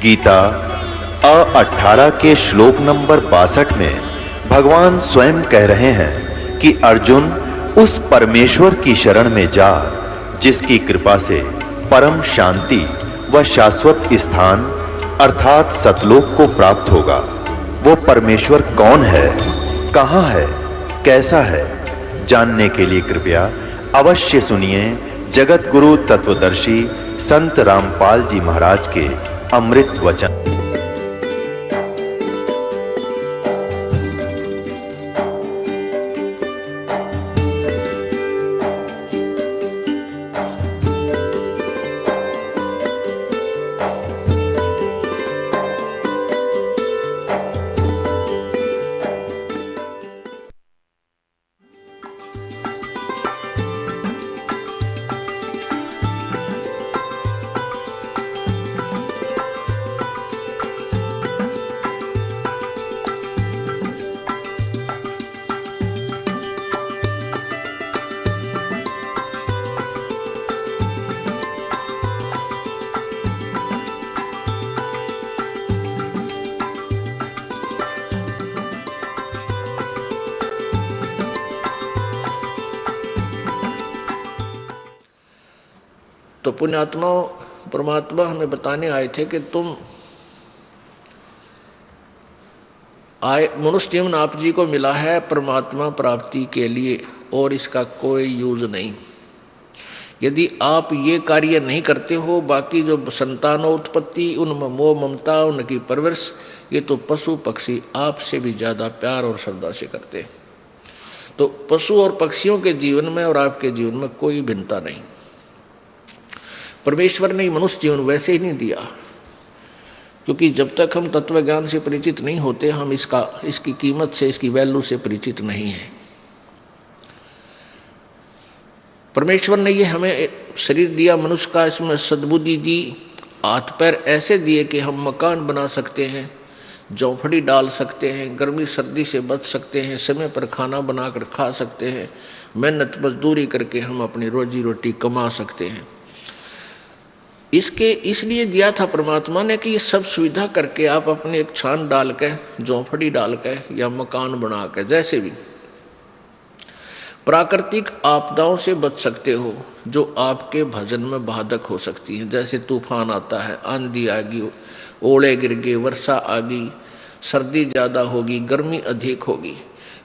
गीता 18 के श्लोक नंबर 62 में भगवान स्वयं कह रहे हैं कि अर्जुन उस परमेश्वर की शरण में जा जिसकी कृपा से परम शांति व शाश्वत स्थान अर्थात सतलोक को प्राप्त होगा। वो परमेश्वर कौन है, कहां है, कैसा है, जानने के लिए कृपया अवश्य सुनिए जगत गुरु तत्वदर्शी संत रामपाल जी महाराज के अमृत वचन। तो पुण्यात्माओं, परमात्मा हमें बताने आए थे कि तुम आए, मनुष्य जीवन आप जी को मिला है परमात्मा प्राप्ति के लिए और इसका कोई यूज नहीं। यदि आप ये कार्य नहीं करते हो, बाकी जो संतान उत्पत्ति, उनमें मोह ममता, उनकी परवरिश, ये तो पशु पक्षी आपसे भी ज़्यादा प्यार और श्रद्धा से करते हैं। तो पशु और पक्षियों के जीवन में और आपके जीवन में कोई भिन्नता नहीं। परमेश्वर ने मनुष्य जीवन वैसे ही नहीं दिया, क्योंकि जब तक हम तत्व ज्ञान से परिचित नहीं होते, हम इसकी कीमत से, इसकी वैल्यू से परिचित नहीं है। परमेश्वर ने ये हमें शरीर दिया मनुष्य का, इसमें सद्बुद्धि दी, हाथ पैर ऐसे दिए कि हम मकान बना सकते हैं, झोंपड़ी डाल सकते हैं, गर्मी सर्दी से बच सकते हैं, समय पर खाना बनाकर खा सकते हैं, मेहनत मजदूरी करके हम अपनी रोजी रोटी कमा सकते हैं। इसके इसलिए दिया था परमात्मा ने कि ये सब सुविधा करके आप अपने एक छान डाल के, झोंपड़ी डाल के या मकान बना के, जैसे भी प्राकृतिक आपदाओं से बच सकते हो जो आपके भजन में बाधक हो सकती हैं। जैसे तूफान आता है, आंधी आ गई, ओले गिर गए, वर्षा आ गई, सर्दी ज़्यादा होगी, गर्मी अधिक होगी,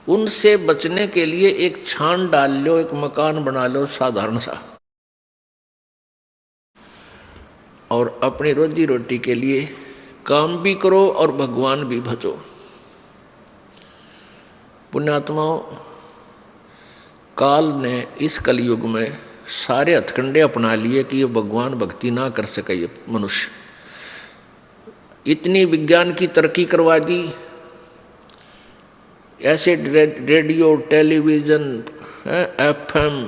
उनसे बचने के लिए एक छान डाल लो, एक मकान बना लो साधारण सा, और अपनी रोजी रोटी के लिए काम भी करो और भगवान भी भजो। पुण्यात्माओं, काल ने इस कलयुग में सारे हथकंडे अपना लिए कि ये भगवान भक्ति ना कर सके ये मनुष्य। इतनी विज्ञान की तरक्की करवा दी, ऐसे रेडियो, टेलीविज़न, FM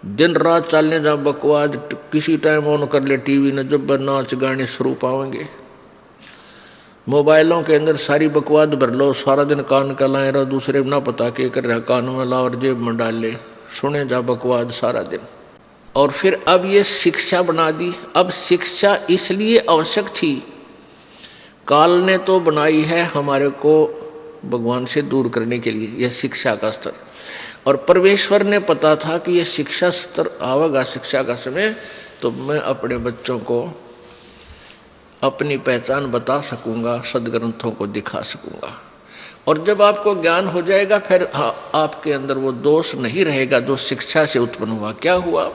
दिन रात चलने जा बकवास, किसी टाइम ऑन कर ले टीवी ने, जब नाच गाने शुरू पाएंगे। मोबाइलों के अंदर सारी बकवास भर लो, सारा दिन कान का लाए रहो, दूसरे ना पता के कर रहा, कान में ला और जेब में डाल ले, सुने जा बकवास सारा दिन। और फिर अब ये शिक्षा बना दी। अब शिक्षा इसलिए आवश्यक थी, काल ने तो बनाई है हमारे को भगवान से दूर करने के लिए, यह शिक्षा का स्तर। और परमेश्वर ने पता था कि ये शिक्षा स्तर आवेगा, शिक्षा का समय, तो मैं अपने बच्चों को अपनी पहचान बता सकूंगा, सदग्रंथों को दिखा सकूंगा। और जब आपको ज्ञान हो जाएगा, फिर आपके अंदर वो दोष नहीं रहेगा जो शिक्षा से उत्पन्न हुआ। क्या हुआ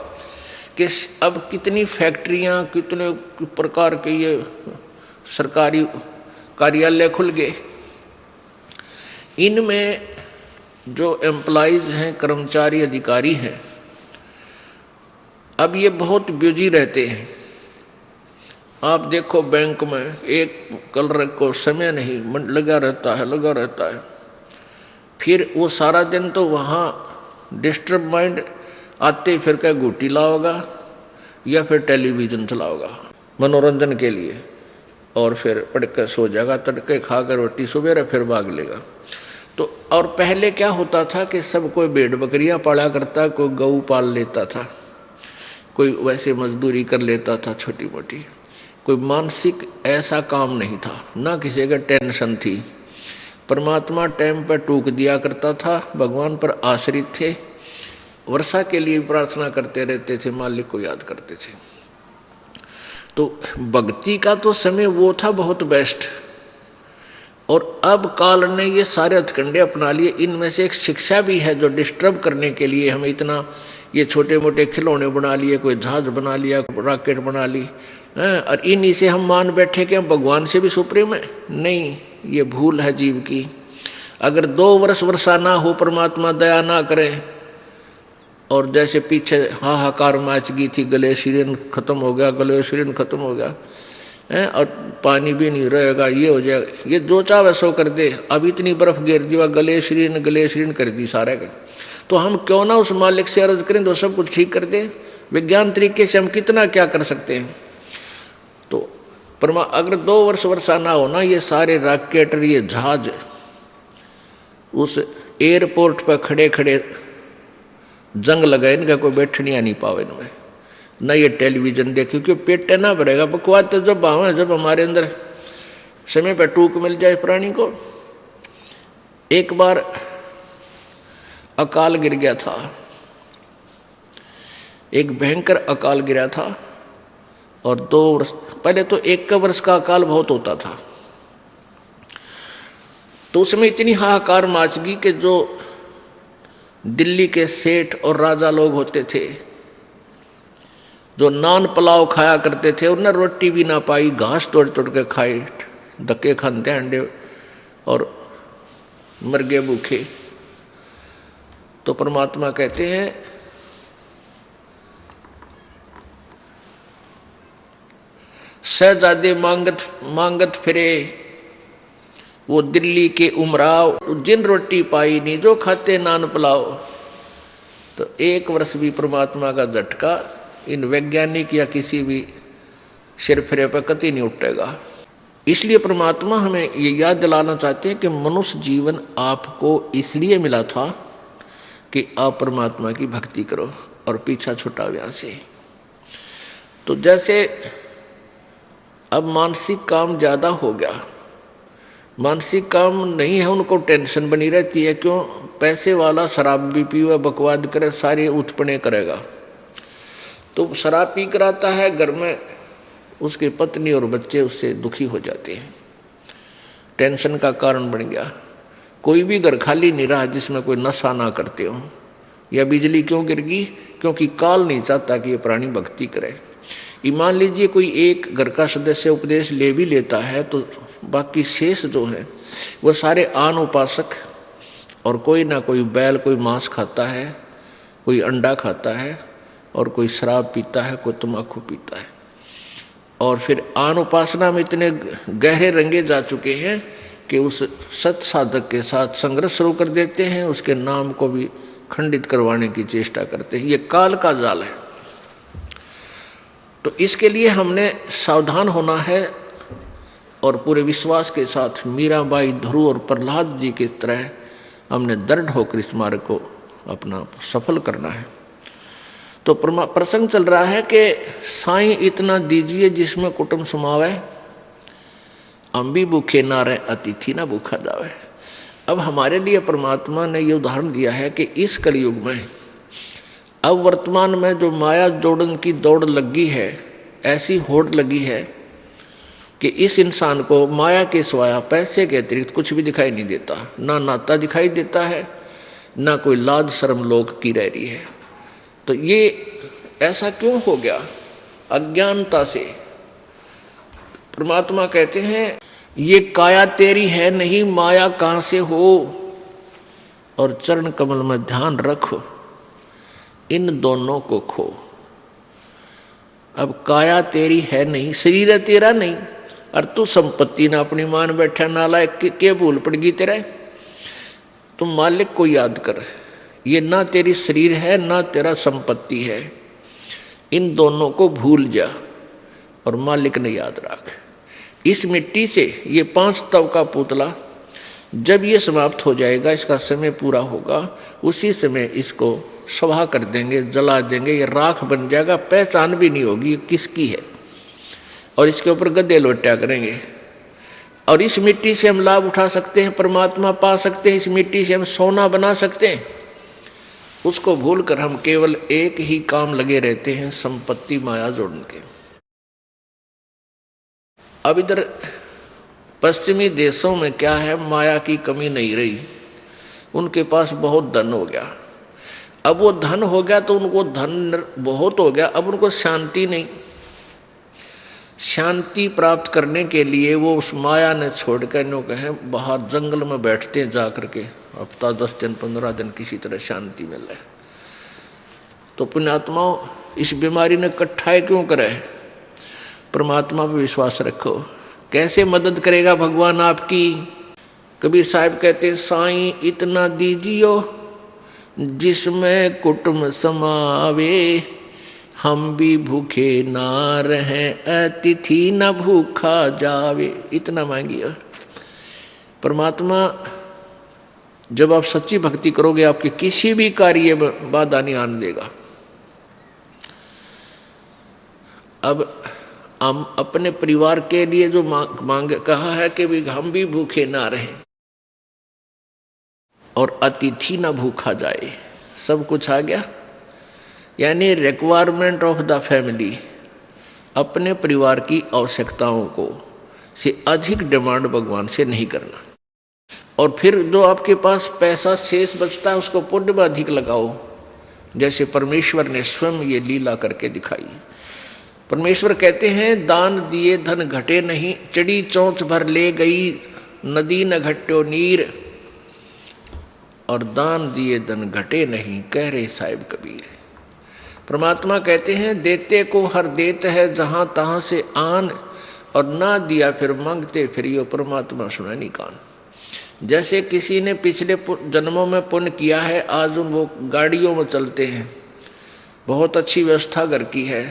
कि अब कितनी फैक्ट्रियां, कितने प्रकार के ये सरकारी कार्यालय खुल गए, इनमें जो एम्प्लॉइज हैं, कर्मचारी अधिकारी हैं, अब ये बहुत बिजी रहते हैं। आप देखो बैंक में एक क्लर्क को समय नहीं लगा रहता है। फिर वो सारा दिन तो वहाँ डिस्टर्ब माइंड आते फिर क्या घूटी लाओगा या फिर टेलीविज़न चलाओगा मनोरंजन के लिए, और फिर पढ़ कर सो जाएगा, तड़के खा कर रोटी सुबह फिर भाग लेगा। तो और पहले क्या होता था कि सब कोई भेड़ बकरियां पाला करता, कोई गऊ पाल लेता था, कोई वैसे मजदूरी कर लेता था छोटी मोटी। कोई मानसिक ऐसा काम नहीं था, ना किसी का टेंशन थी। परमात्मा टाइम पर टूक दिया करता था, भगवान पर आश्रित थे, वर्षा के लिए प्रार्थना करते रहते थे, मालिक को याद करते थे। तो भक्ति का तो समय वो था बहुत बेस्ट। और अब काल ने ये सारे हथकंडे अपना लिए। इनमें से एक शिक्षा भी है जो डिस्टर्ब करने के लिए हमें इतना ये छोटे मोटे खिलौने बना लिए, कोई जहाज बना लिया, रॉकेट बना ली, और इन्हीं से हम मान बैठे कि हम भगवान से भी सुप्रीम है। नहीं, ये भूल है जीव की। अगर 2 वर्ष वर्षा ना हो, परमात्मा दया ना करें, और जैसे पीछे हाहाकार मच गई थी, ग्लेशियन खत्म हो गया, ग्लेशियन खत्म हो गया, और पानी भी नहीं रहेगा, ये हो जाएगा, ये जो चाहे सो कर दे। अब इतनी बर्फ गिर दी, ग्लेशियन कर दी सारे का। तो हम क्यों ना उस मालिक से अर्ज करें तो सब कुछ ठीक कर दे। विज्ञान तरीके से हम कितना क्या कर सकते हैं। तो अगर 2 वर्ष वर्षा ना हो ना, ये सारे रॉकेट, ये जहाज उस एयरपोर्ट पर खड़े खड़े जंग लगाए, इनका कोई बैठनिया नहीं पावे इनमें, न ये टेलीविजन देखे, क्योंकि पेट ना भरेगा। बकवाद तो जब आवे, जब हमारे अंदर समय पर टूक मिल जाए प्राणी को। एक बार अकाल गिर गया था, एक भयंकर अकाल गिरा था, और 2 वर्ष पहले तो 1 वर्ष का अकाल बहुत होता था। तो उसमें इतनी हाहाकार मच गई कि जो दिल्ली के सेठ और राजा लोग होते थे, जो नान पुलाव खाया करते थे, उन्हें रोटी भी ना पाई, घास तोड़ तोड़ के खाए, धक्के खाते अंडे, और मर गए भूखे। तो परमात्मा कहते हैं शहजादे मांगत फिरे, वो दिल्ली के उमराव, जिन रोटी पाई नहीं, जो खाते नान पुलाव। तो 1 वर्ष भी परमात्मा का झटका इन वैज्ञानिक या किसी भी सिरफिरे पर कतई नहीं उठेगा। इसलिए परमात्मा हमें ये याद दिलाना चाहते हैं कि मनुष्य जीवन आपको इसलिए मिला था कि आप परमात्मा की भक्ति करो और पीछा छुटाओ यहाँ से। तो जैसे अब मानसिक काम ज़्यादा हो गया, मानसिक काम नहीं है, उनको टेंशन बनी रहती है। क्यों? पैसे वाला शराब भी पीवे, बकवाद करे, सारे उत्पन्न करेगा। तो शराब पी कर आता है घर में, उसकी पत्नी और बच्चे उससे दुखी हो जाते हैं, टेंशन का कारण बन गया। कोई भी घर खाली नहीं रहा जिसमें कोई नशा ना करते हो। या बिजली क्यों गिर गई? क्योंकि काल नहीं चाहता कि ये प्राणी भक्ति करे। मान लीजिए कोई एक घर का सदस्य उपदेश ले भी लेता है, तो बाकी शेष जो है वो सारे आन उपासक, और कोई ना कोई बैल, कोई मांस खाता है, कोई अंडा खाता है, और कोई शराब पीता है, कोई तम्बाकू पीता है। और फिर आन उपासना में इतने गहरे रंगे जा चुके हैं कि उस सत साधक के साथ संघर्ष शुरू कर देते हैं, उसके नाम को भी खंडित करवाने की चेष्टा करते हैं। ये काल का जाल है। तो इसके लिए हमने सावधान होना है, और पूरे विश्वास के साथ मीराबाई, ध्रुव और प्रहलाद जी की तरह हमने दृढ़ होकर इस मार्ग को अपना सफल करना है। तो प्रसंग चल रहा है कि साईं इतना दीजिए जिसमें कुटुंब समावे, हम भी भूखे ना रहे, अतिथि ना भूखा जावे। अब हमारे लिए परमात्मा ने ये उदाहरण दिया है कि इस कलयुग में, अब वर्तमान में जो माया जोड़न की दौड़ लगी है, ऐसी होड़ लगी है कि इस इंसान को माया के सिवाय पैसे के अतिरिक्त कुछ भी दिखाई नहीं देता। ना नाता दिखाई देता है, ना कोई लाज शर्म लोग की रह रही है। तो ये ऐसा क्यों हो गया? अज्ञानता से। परमात्मा कहते हैं ये काया तेरी है नहीं, माया कहाँ से हो, और चरण कमल में ध्यान रखो, इन दोनों को खो। अब काया तेरी है नहीं, शरीर है तेरा नहीं, और तू संपत्ति ना अपनी मान बैठा, नालायक के भूल पड़ गई तेरे। तुम मालिक को याद कर, ये ना तेरी शरीर है ना तेरा संपत्ति है, इन दोनों को भूल जा और मालिक ने याद रख। इस मिट्टी से ये 5 तव का पुतला जब ये समाप्त हो जाएगा, इसका समय पूरा होगा, उसी समय इसको सभा कर देंगे, जला देंगे, ये राख बन जाएगा, पहचान भी नहीं होगी ये किसकी है। और इसके ऊपर गद्दे लोटा करेंगे, और इस मिट्टी से हम लाभ उठा सकते हैं, परमात्मा पा सकते हैं, इस मिट्टी से हम सोना बना सकते हैं। उसको भूलकर हम केवल एक ही काम लगे रहते हैं, संपत्ति माया जोड़ने के। अब इधर पश्चिमी देशों में क्या है, माया की कमी नहीं रही, उनके पास बहुत धन हो गया। अब वो धन हो गया तो उनको धन बहुत हो गया, अब उनको शांति नहीं। शांति प्राप्त करने के लिए वो उस माया ने छोड़ कर नो कहें बाहर जंगल में बैठते हैं जा करके, हफ्ता 10 दिन 15 दिन किसी तरह शांति मिल रहा है। तो पुण्यात्माओं, इस बीमारी ने कट्ठाई क्यों करे? परमात्मा पर विश्वास रखो। कैसे मदद करेगा भगवान आपकी? कबीर साहब कहते, साईं इतना दीजियो जिसमें कुटुंब समावे, हम भी भूखे ना रहें, अतिथि न भूखा जावे। इतना मांगिए। परमात्मा जब आप सच्ची भक्ति करोगे, आपके किसी भी कार्य में बाधा नहीं आने देगा। अब हम अपने परिवार के लिए जो मांग कहा है कि भी हम भी भूखे ना रहें और अतिथि ना भूखा जाए, सब कुछ आ गया। यानी रिक्वायरमेंट ऑफ द फैमिली, अपने परिवार की आवश्यकताओं को से अधिक डिमांड भगवान से नहीं करना। और फिर जो आपके पास पैसा शेष बचता है उसको पुण्य में अधिक लगाओ, जैसे परमेश्वर ने स्वयं ये लीला करके दिखाई। परमेश्वर कहते हैं, दान दिए धन घटे नहीं, चढ़ी चोंच भर ले गई नदी न घट्यो नीर। और दान दिए धन घटे नहीं, कह रहे साहिब कबीर। परमात्मा कहते हैं, देते को हर देत है जहां तहां से आन, और ना दिया फिर मांगते फिर यो, परमात्मा सुना नहीं कान। जैसे किसी ने पिछले जन्मों में पुण्य किया है, आज वो गाड़ियों में चलते हैं, बहुत अच्छी व्यवस्था घर की है,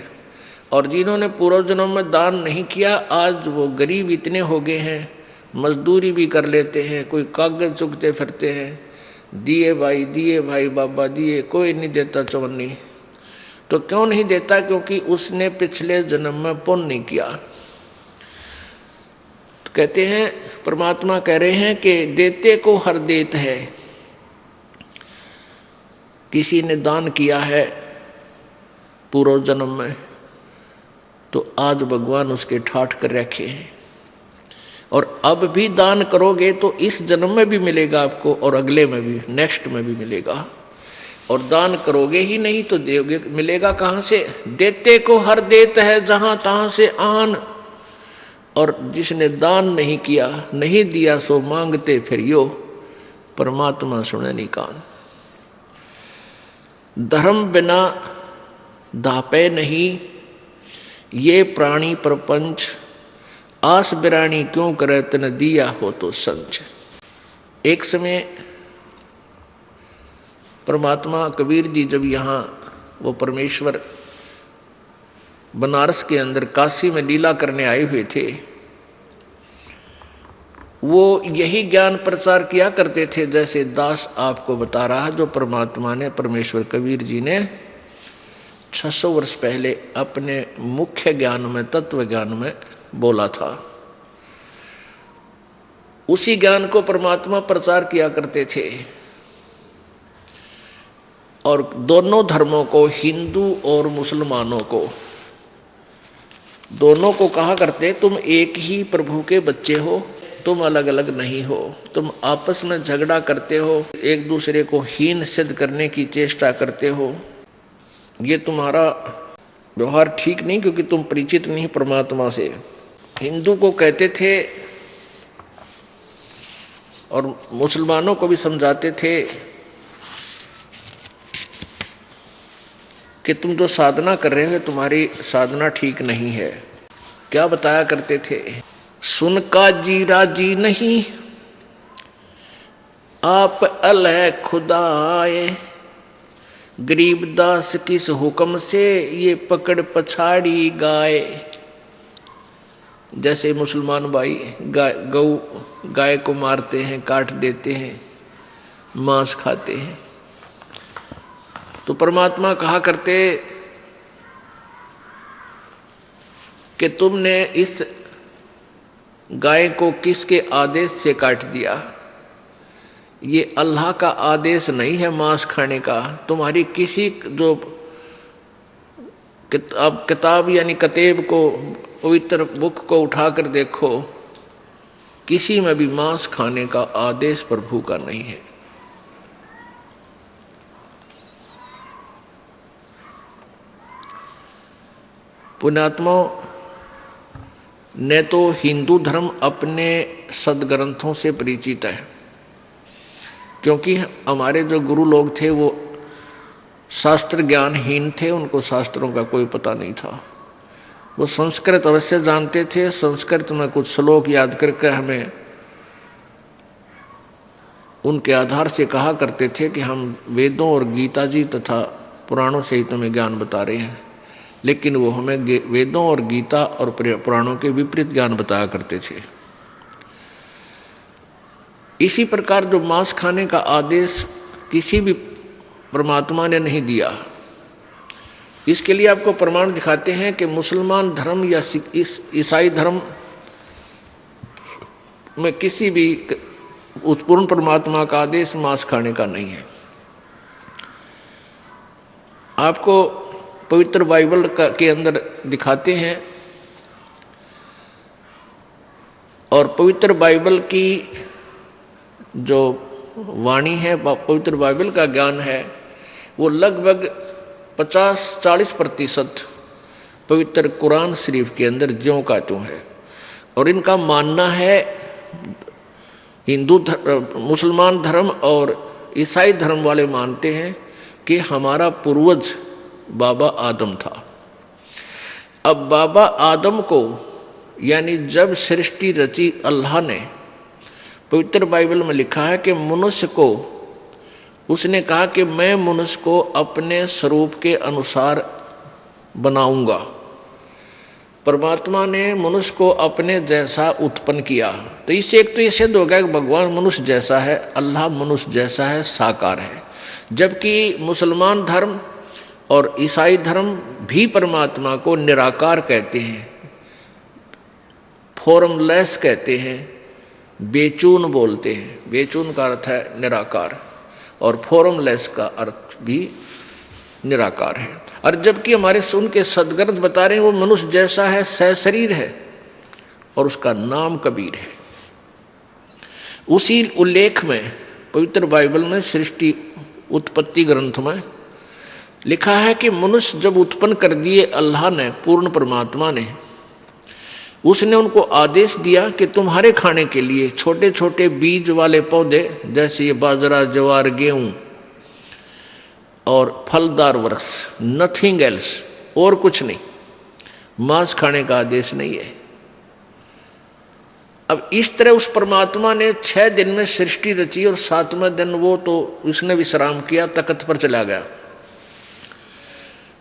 और जिन्होंने पूर्व जन्मों में दान नहीं किया, आज वो गरीब इतने हो गए हैं, मजदूरी भी कर लेते हैं, कोई कागज चुगते फिरते हैं, दिए भाई बाबा दिए, कोई नहीं देता चवन्नी। तो क्यों नहीं देता? क्योंकि उसने पिछले जन्म में पुण्य नहीं किया। तो कहते हैं, परमात्मा कह रहे हैं कि देते को हर देत है। किसी ने दान किया है पूर्व जन्म में, तो आज भगवान उसके ठाठ कर रखे हैं, और अब भी दान करोगे तो इस जन्म में भी मिलेगा आपको, और अगले में भी, नेक्स्ट में भी मिलेगा। और दान करोगे ही नहीं तो दोगे, मिलेगा कहाँ से? देते को हर देत है जहां तहां से आन। और जिसने दान नहीं किया, नहीं दिया, सो मांगते फिर यो, परमात्मा सुने नहीं कान। धर्म बिना दापे नहीं, ये प्राणी प्रपंच, आस बिरानी क्यों करे तन दिया हो तो संच। एक समय परमात्मा कबीर जी जब यहाँ वो परमेश्वर बनारस के अंदर काशी में लीला करने आए हुए थे, वो यही ज्ञान प्रचार किया करते थे जैसे दास आपको बता रहा, जो परमात्मा ने, परमेश्वर कबीर जी ने 600 वर्ष पहले अपने मुख्य ज्ञान में, तत्व ज्ञान में बोला था। उसी ज्ञान को परमात्मा प्रचार किया करते थे। और दोनों धर्मों को, हिंदू और मुसलमानों को, दोनों को कहा करते, तुम एक ही प्रभु के बच्चे हो, तुम अलग अलग नहीं हो। तुम आपस में झगड़ा करते हो, एक दूसरे को हीन सिद्ध करने की चेष्टा करते हो, ये तुम्हारा व्यवहार ठीक नहीं, क्योंकि तुम परिचित नहीं परमात्मा से। हिंदू को कहते थे और मुसलमानों को भी समझाते थे कि तुम जो साधना कर रहे हो, तुम्हारी साधना ठीक नहीं है। क्या बताया करते थे? सुन का जी राजी नहीं, आप अलह खुदाए, गरीबदास किस हुक्म से ये पकड़ पछाड़ी गाय। जैसे मुसलमान भाई गाय को मारते हैं, काट देते हैं, मांस खाते हैं, तो परमात्मा कहा करते कि तुमने इस गाय को किसके आदेश से काट दिया? ये अल्लाह का आदेश नहीं है मांस खाने का। तुम्हारी किसी जो किताब यानी कतेब को, पवित्र बुक को उठाकर देखो, किसी में भी मांस खाने का आदेश प्रभु का नहीं है। पुण्यात्मा ने तो हिंदू धर्म अपने सदग्रंथों से परिचित है, क्योंकि हमारे जो गुरु लोग थे वो शास्त्र ज्ञानहीन थे, उनको शास्त्रों का कोई पता नहीं था। वो संस्कृत अवश्य जानते थे, संस्कृत में कुछ श्लोक याद करके हमें उनके आधार से कहा करते थे कि हम वेदों और गीता जी तथा पुराणों से ही तुम्हें ज्ञान बता रहे हैं, लेकिन वो हमें वेदों और गीता और पुराणों के विपरीत ज्ञान बताया करते थे। इसी प्रकार जो मांस खाने का आदेश किसी भी परमात्मा ने नहीं दिया, इसके लिए आपको प्रमाण दिखाते हैं कि मुसलमान धर्म या ईसाई धर्म में किसी भी उत्पूर्ण परमात्मा का आदेश मांस खाने का नहीं है। आपको पवित्र बाइबल के अंदर दिखाते हैं, और पवित्र बाइबल की जो वाणी है, पवित्र बाइबल का ज्ञान है, वो लगभग 50-40% पवित्र कुरान शरीफ के अंदर ज्यों का त्यों है। और इनका मानना है, मुसलमान धर्म और ईसाई धर्म वाले मानते हैं कि हमारा पूर्वज बाबा आदम था। अब बाबा आदम को यानी जब सृष्टि रची अल्लाह ने, पवित्र बाइबल में लिखा है कि मनुष्य को उसने कहा कि मैं मनुष्य को अपने स्वरूप के अनुसार बनाऊंगा। परमात्मा ने मनुष्य को अपने जैसा उत्पन्न किया। तो इससे एक तो ये सिद्ध हो गया कि भगवान मनुष्य जैसा है, अल्लाह मनुष्य जैसा है, साकार है। जबकि मुसलमान धर्म और ईसाई धर्म भी परमात्मा को निराकार कहते हैं, फॉर्मलेस कहते हैं, बेचून बोलते हैं। बेचून का अर्थ है निराकार, और फॉर्मलेस का अर्थ भी निराकार है। और जबकि हमारे उनके सदग्रंथ बता रहे हैं वो मनुष्य जैसा है, सशरीर है, और उसका नाम कबीर है। उसी उल्लेख में पवित्र बाइबल में सृष्टि उत्पत्ति ग्रंथ में लिखा है कि मनुष्य जब उत्पन्न कर दिए अल्लाह ने, पूर्ण परमात्मा ने, उसने उनको आदेश दिया कि तुम्हारे खाने के लिए छोटे छोटे बीज वाले पौधे, जैसे ये बाजरा, ज्वार, गेहूं और फलदार वृक्ष, नथिंग एल्स, और कुछ नहीं, मांस खाने का आदेश नहीं है। अब इस तरह उस परमात्मा ने 6 दिन में सृष्टि रची, और 7वें दिन वो तो उसने विश्राम किया, तख्त पर चला गया।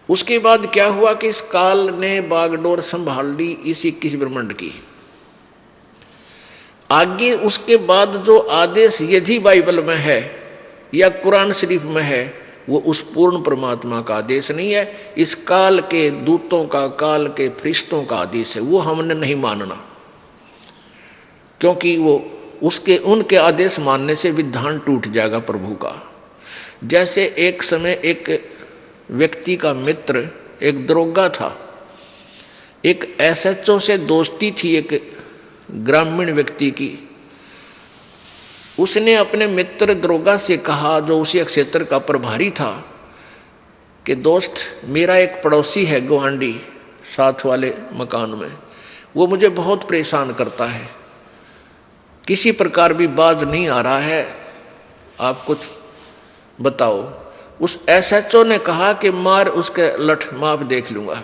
उसके बाद क्या हुआ कि इस काल ने बागडोर संभाल ली इस 21 ब्रह्मांड की। आगे उसके बाद जो आदेश यदि बाइबल में है या कुरान शरीफ में है, वो उस पूर्ण परमात्मा का आदेश नहीं है, इस काल के दूतों का, काल के फरिश्तों का आदेश है। वो हमने नहीं मानना, क्योंकि वो उनके आदेश मानने से विधान टूट जाएगा प्रभु का। जैसे एक समय एक व्यक्ति का मित्र एक दरोगा था, एक एसएचओ से दोस्ती थी एक ग्रामीण व्यक्ति की। उसने अपने मित्र दरोगा से कहा, जो उसी क्षेत्र का प्रभारी था, कि दोस्त, मेरा एक पड़ोसी है गुआंडी, साथ वाले मकान में, वो मुझे बहुत परेशान करता है, किसी प्रकार भी बाज नहीं आ रहा है, आप कुछ बताओ। उस एसएचओ ने कहा कि मार उसके लठ, माप देख लूंगा।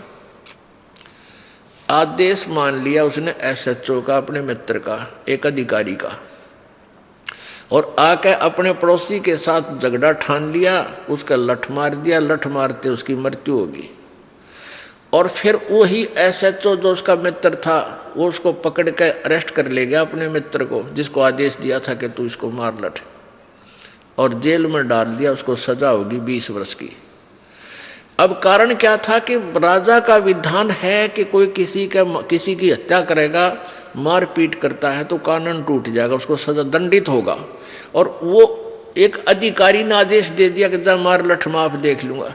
आदेश मान लिया उसने एसएचओ का, अपने मित्र का, एक अधिकारी का, और आके अपने पड़ोसी के साथ झगड़ा ठान लिया, उसका लठ मार दिया। लठ मारते उसकी मृत्यु होगी। और फिर वही एसएचओ जो उसका मित्र था, वो उसको पकड़ के अरेस्ट कर ले गया, अपने मित्र को, जिसको आदेश दिया था कि तू इसको मार लठ, और जेल में डाल दिया। उसको सजा होगी 20 वर्ष की। अब कारण क्या था कि राजा का विधान है कि कोई किसी की हत्या करेगा, मारपीट करता है तो कानून टूट जाएगा, उसको सजा दंडित होगा। और वो एक अधिकारी ने आदेश दे दिया कि जा मार लठ माफ देख लूंगा,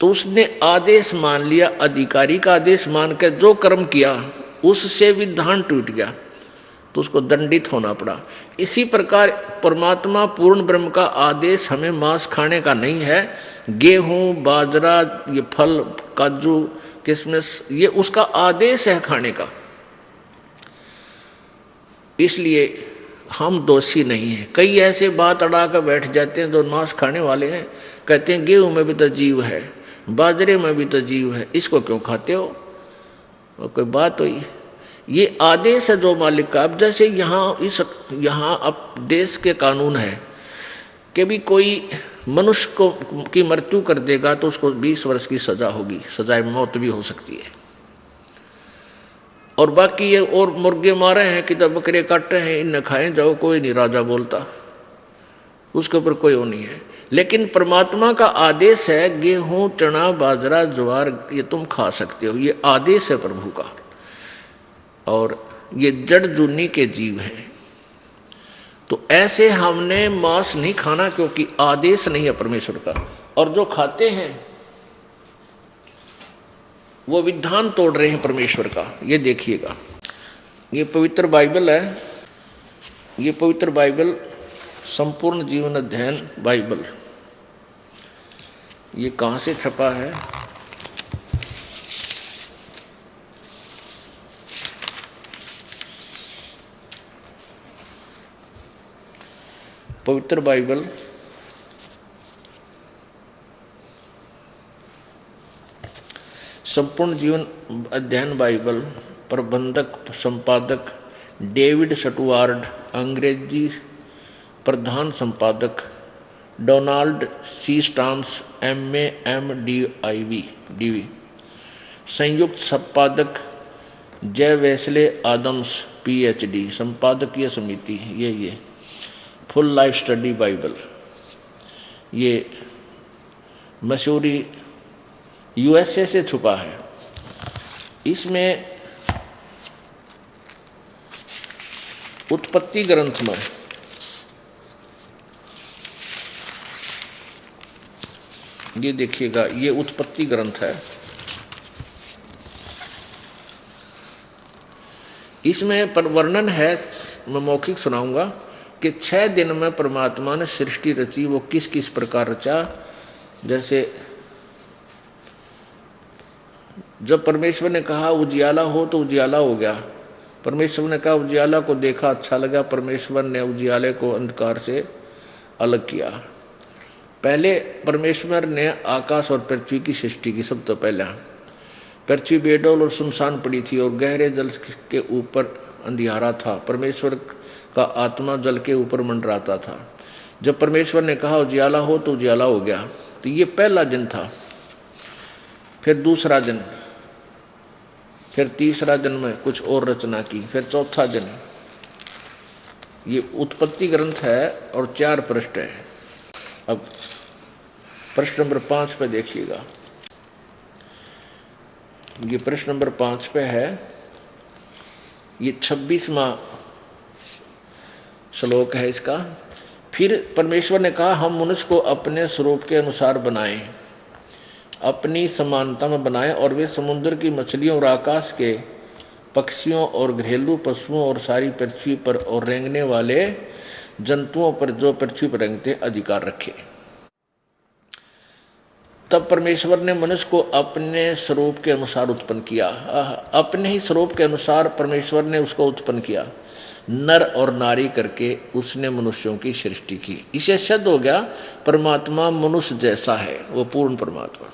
तो उसने आदेश मान लिया, अधिकारी का आदेश मान कर जो कर्म किया उससे विधान टूट गया तो उसको दंडित होना पड़ा। इसी प्रकार परमात्मा पूर्ण ब्रह्म का आदेश हमें मांस खाने का नहीं है। गेहूं, बाजरा, ये फल, काजू, किशमिश, ये उसका आदेश है खाने का। इसलिए हम दोषी नहीं हैं। कई ऐसे बात अड़ा कर बैठ जाते हैं जो मांस खाने वाले हैं, कहते हैं गेहूं में भी तो जीव है, बाजरे में भी तो जीव है, इसको क्यों खाते हो? और कोई बात हुई? ये आदेश है जो मालिक का। अब जैसे यहाँ अब देश के कानून है कि भी कोई मनुष्य को की मृत्यु कर देगा तो उसको 20 वर्ष की सजा होगी, सजाए मौत भी हो सकती है। और बाकी ये और मुर्गे मारे हैं कि तो बकरे काटे हैं, इन खाए जाओ, कोई नहीं राजा बोलता, उसके ऊपर कोई वो नहीं है। लेकिन परमात्मा का आदेश है गेहूं, चना, बाजरा, ज्वार ये तुम खा सकते हो, ये आदेश है प्रभु का। और ये जड़ जूनी के जीव हैं, तो ऐसे हमने मांस नहीं खाना क्योंकि आदेश नहीं है परमेश्वर का। और जो खाते हैं वो विधान तोड़ रहे हैं परमेश्वर का। ये देखिएगा, ये पवित्र बाइबल है, ये पवित्र बाइबल संपूर्ण जीवन अध्ययन बाइबल, ये कहाँ से छपा है? पवित्र बाइबल संपूर्ण जीवन अध्ययन बाइबल, प्रबंधक संपादक डेविड स्टुअर्ट, अंग्रेजी प्रधान संपादक Donald C Stamps MA MDiv, संयुक्त संपादक जय वेस्ले आदम्स PhD, संपादकीय समिति ये फुल लाइफ स्टडी बाइबल, ये मसूरी USA से छुपा है। इसमें उत्पत्ति ग्रंथ में ये देखिएगा, ये उत्पत्ति ग्रंथ है। इसमें पर वर्णन है, मैं मौखिक सुनाऊंगा कि 6 दिन में परमात्मा ने सृष्टि रची। वो किस किस प्रकार रचा? जैसे जब परमेश्वर ने कहा उजियाला हो तो उजियाला हो गया। परमेश्वर ने कहा उजियाला को देखा अच्छा लगा, परमेश्वर ने उजियाले को अंधकार से अलग किया। पहले परमेश्वर ने आकाश और पृथ्वी की सृष्टि की। सब तो पहला पृथ्वी बेडौल और सुनसान पड़ी थी और गहरे जल के ऊपर अंधियारा था। परमेश्वर का आत्मा जल के ऊपर मंडराता था। जब परमेश्वर ने कहा उजियाला हो तो उजियाला हो गया। तो ये पहला दिन था। फिर दूसरा दिन, फिर तीसरा दिन में कुछ और रचना की, फिर चौथा दिन। ये उत्पत्ति ग्रंथ है और 4 पृष्ठ है। अब प्रश्न नंबर 5 पे देखिएगा, ये प्रश्न नंबर 5 पे है। ये 26वां श्लोक है इसका। फिर परमेश्वर ने कहा हम मनुष्य को अपने स्वरूप के अनुसार बनाएं, अपनी समानता में बनाएं और वे समुद्र की मछलियों और आकाश के पक्षियों और घरेलू पशुओं और सारी पृथ्वी पर और रेंगने वाले जंतुओं पर जो पृथ्वी पर रेंगते अधिकार रखे। तब परमेश्वर ने मनुष्य को अपने स्वरूप के अनुसार उत्पन्न किया। अपने ही स्वरूप के अनुसार परमेश्वर ने उसको उत्पन्न किया, नर और नारी करके उसने मनुष्यों की सृष्टि की। इसे सिद्ध हो गया परमात्मा मनुष्य जैसा है, वो पूर्ण परमात्मा।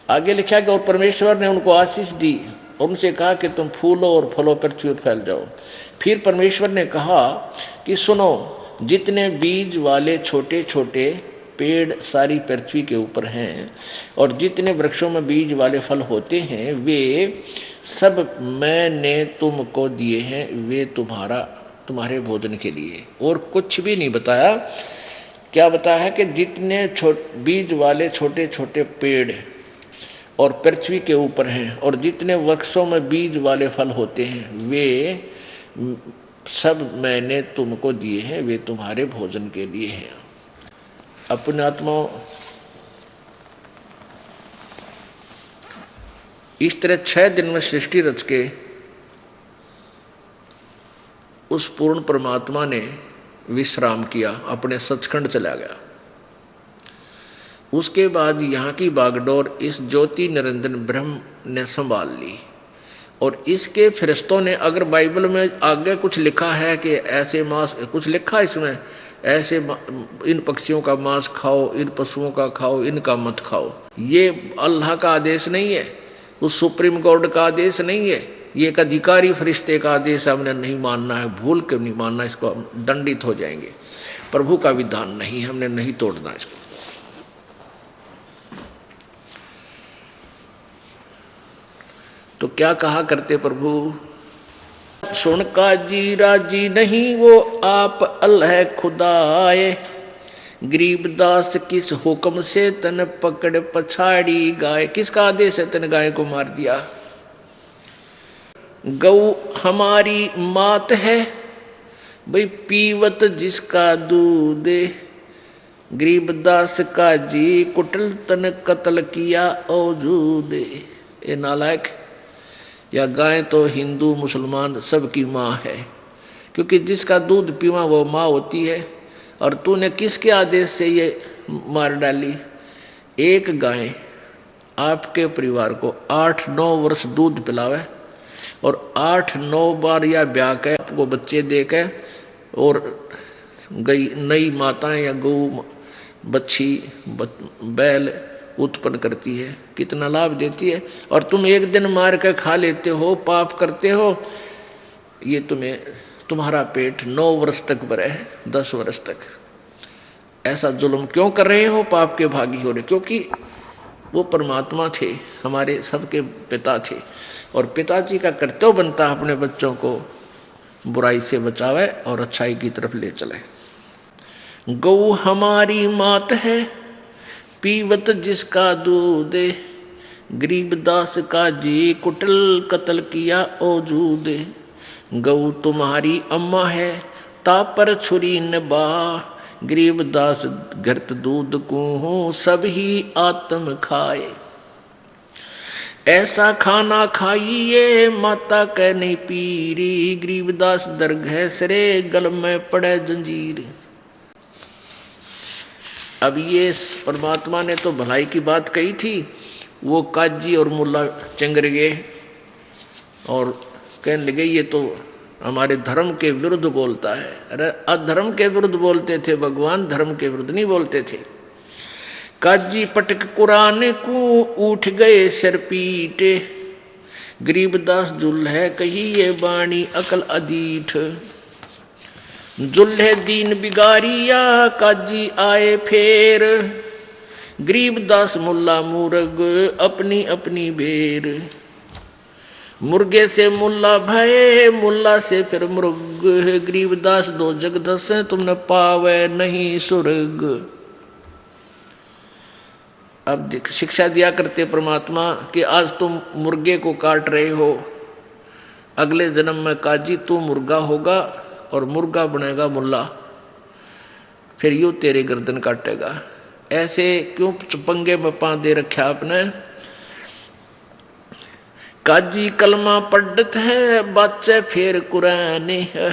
आगे लिखा गया और परमेश्वर ने उनको आशीष दी और उनसे कहा कि तुम फूलो और फलो पृथ्वी पर फैल जाओ। फिर परमेश्वर ने कहा कि सुनो, जितने बीज वाले छोटे छोटे पेड़ सारी पृथ्वी के ऊपर हैं और जितने वृक्षों में बीज वाले फल होते हैं वे सब मैंने तुमको दिए हैं, वे तुम्हारे भोजन के लिए। और कुछ भी नहीं बताया क्या बताया है कि जितने बीज वाले छोटे छोटे पेड़ और पृथ्वी के ऊपर हैं और जितने वृक्षों में बीज वाले फल होते हैं वे सब मैंने तुमको दिए हैं, वे तुम्हारे भोजन के लिए हैं। अपने आत्मा इस तरह 6 दिन में सृष्टि रच के उस पूर्ण परमात्मा ने विश्राम किया, अपने सचखंड चला गया। उसके बाद यहाँ की बागडोर इस ज्योति निरंजन ब्रह्म ने संभाल ली। और इसके फरिश्तों ने, अगर बाइबल में आगे कुछ लिखा है कि ऐसे मांस, कुछ लिखा इसमें ऐसे इन पक्षियों का मांस खाओ, इन पशुओं का खाओ, इनका मत खाओ, ये अल्लाह का आदेश नहीं है, उस सुप्रीम कोर्ट का आदेश नहीं है, ये एक अधिकारी फरिश्ते का आदेश हमने नहीं मानना है, भूल के नहीं मानना, इसको हम दंडित हो जाएंगे। प्रभु का विधान नहीं, हमने नहीं तोड़ना इसको। तो क्या कहा करते प्रभु, सुन का जी राजी नहीं वो आप अल्लाह खुदाए, गरीबदास किस हुक्म से तन पकड़ पछाड़ी गाय। किसका आदेश है तन गाय को मार दिया। गौ हमारी मात है भाई पीवत जिसका दूध, गरीबदास का जी कुटल तन कत्ल किया औजूद। ये नालायक, या गाय तो हिंदू मुसलमान सबकी माँ है, क्योंकि जिसका दूध पीवा वो माँ होती है। और तूने किसके आदेश से ये मार डाली। एक गाय आपके परिवार को 8-9 वर्ष दूध पिलावे और 8-9 बार या ब्याह के आपको बच्चे दे के, और गई नई माताएं या गौ बच्ची बैल उत्पन्न करती है, कितना लाभ देती है। और तुम एक दिन मार के खा लेते हो, पाप करते हो। ये तुम्हारा पेट 9 वर्ष तक भरा है, 10 वर्ष तक। ऐसा जुल्म क्यों कर रहे हो, पाप के भागी हो रहे। क्योंकि वो परमात्मा थे, हमारे सबके पिता थे, और पिताजी का कर्तव्य बनता है अपने बच्चों को बुराई से बचावे और अच्छाई की तरफ ले चले। गौ हमारी मात है पीवत जिसका दूध, गरीबदास का जी कुटल कत्ल किया औजूद। गौ तुम्हारी अम्मा है तापर छुरी नबा, गरीबदास घृत दूध को हूँ सब ही आत्म खाए। ऐसा खाना खाइए माता कह नहीं पीरी, गरीबदास दरगह सरे गल में पड़े जंजीर। अब ये परमात्मा ने तो भलाई की बात कही थी, वो काजी और मुल्ला चंगर गए और कहने लगे ये तो हमारे धर्म के विरुद्ध बोलता है। अरे अधर्म के विरुद्ध बोलते थे भगवान, धर्म के विरुद्ध नहीं बोलते थे। काजी पटक कुरान को उठ गए सिर पीटे, गरीबदास जुल है कही ये बाणी अकल अदीठ। जुल्हे दीन बिगारिया काजी आए फेर, गरीबदास मुल्ला मुर्ग अपनी अपनी बेर। मुर्गे से मुल्ला भय मुल्ला से फिर मुर्ग, गरीबदास दो जगदस तुमने पावे नहीं सुर्ग। अब शिक्षा दिया करते परमात्मा कि आज तुम मुर्गे को काट रहे हो, अगले जन्म में काजी तू मुर्गा होगा और मुर्गा बनेगा मुल्ला, फिर यूं तेरी गर्दन काटेगा। ऐसे क्यों पंगे में पा दे रखा आपने। काजी कलमा पढ़त है बच्चे फिर कुरान है,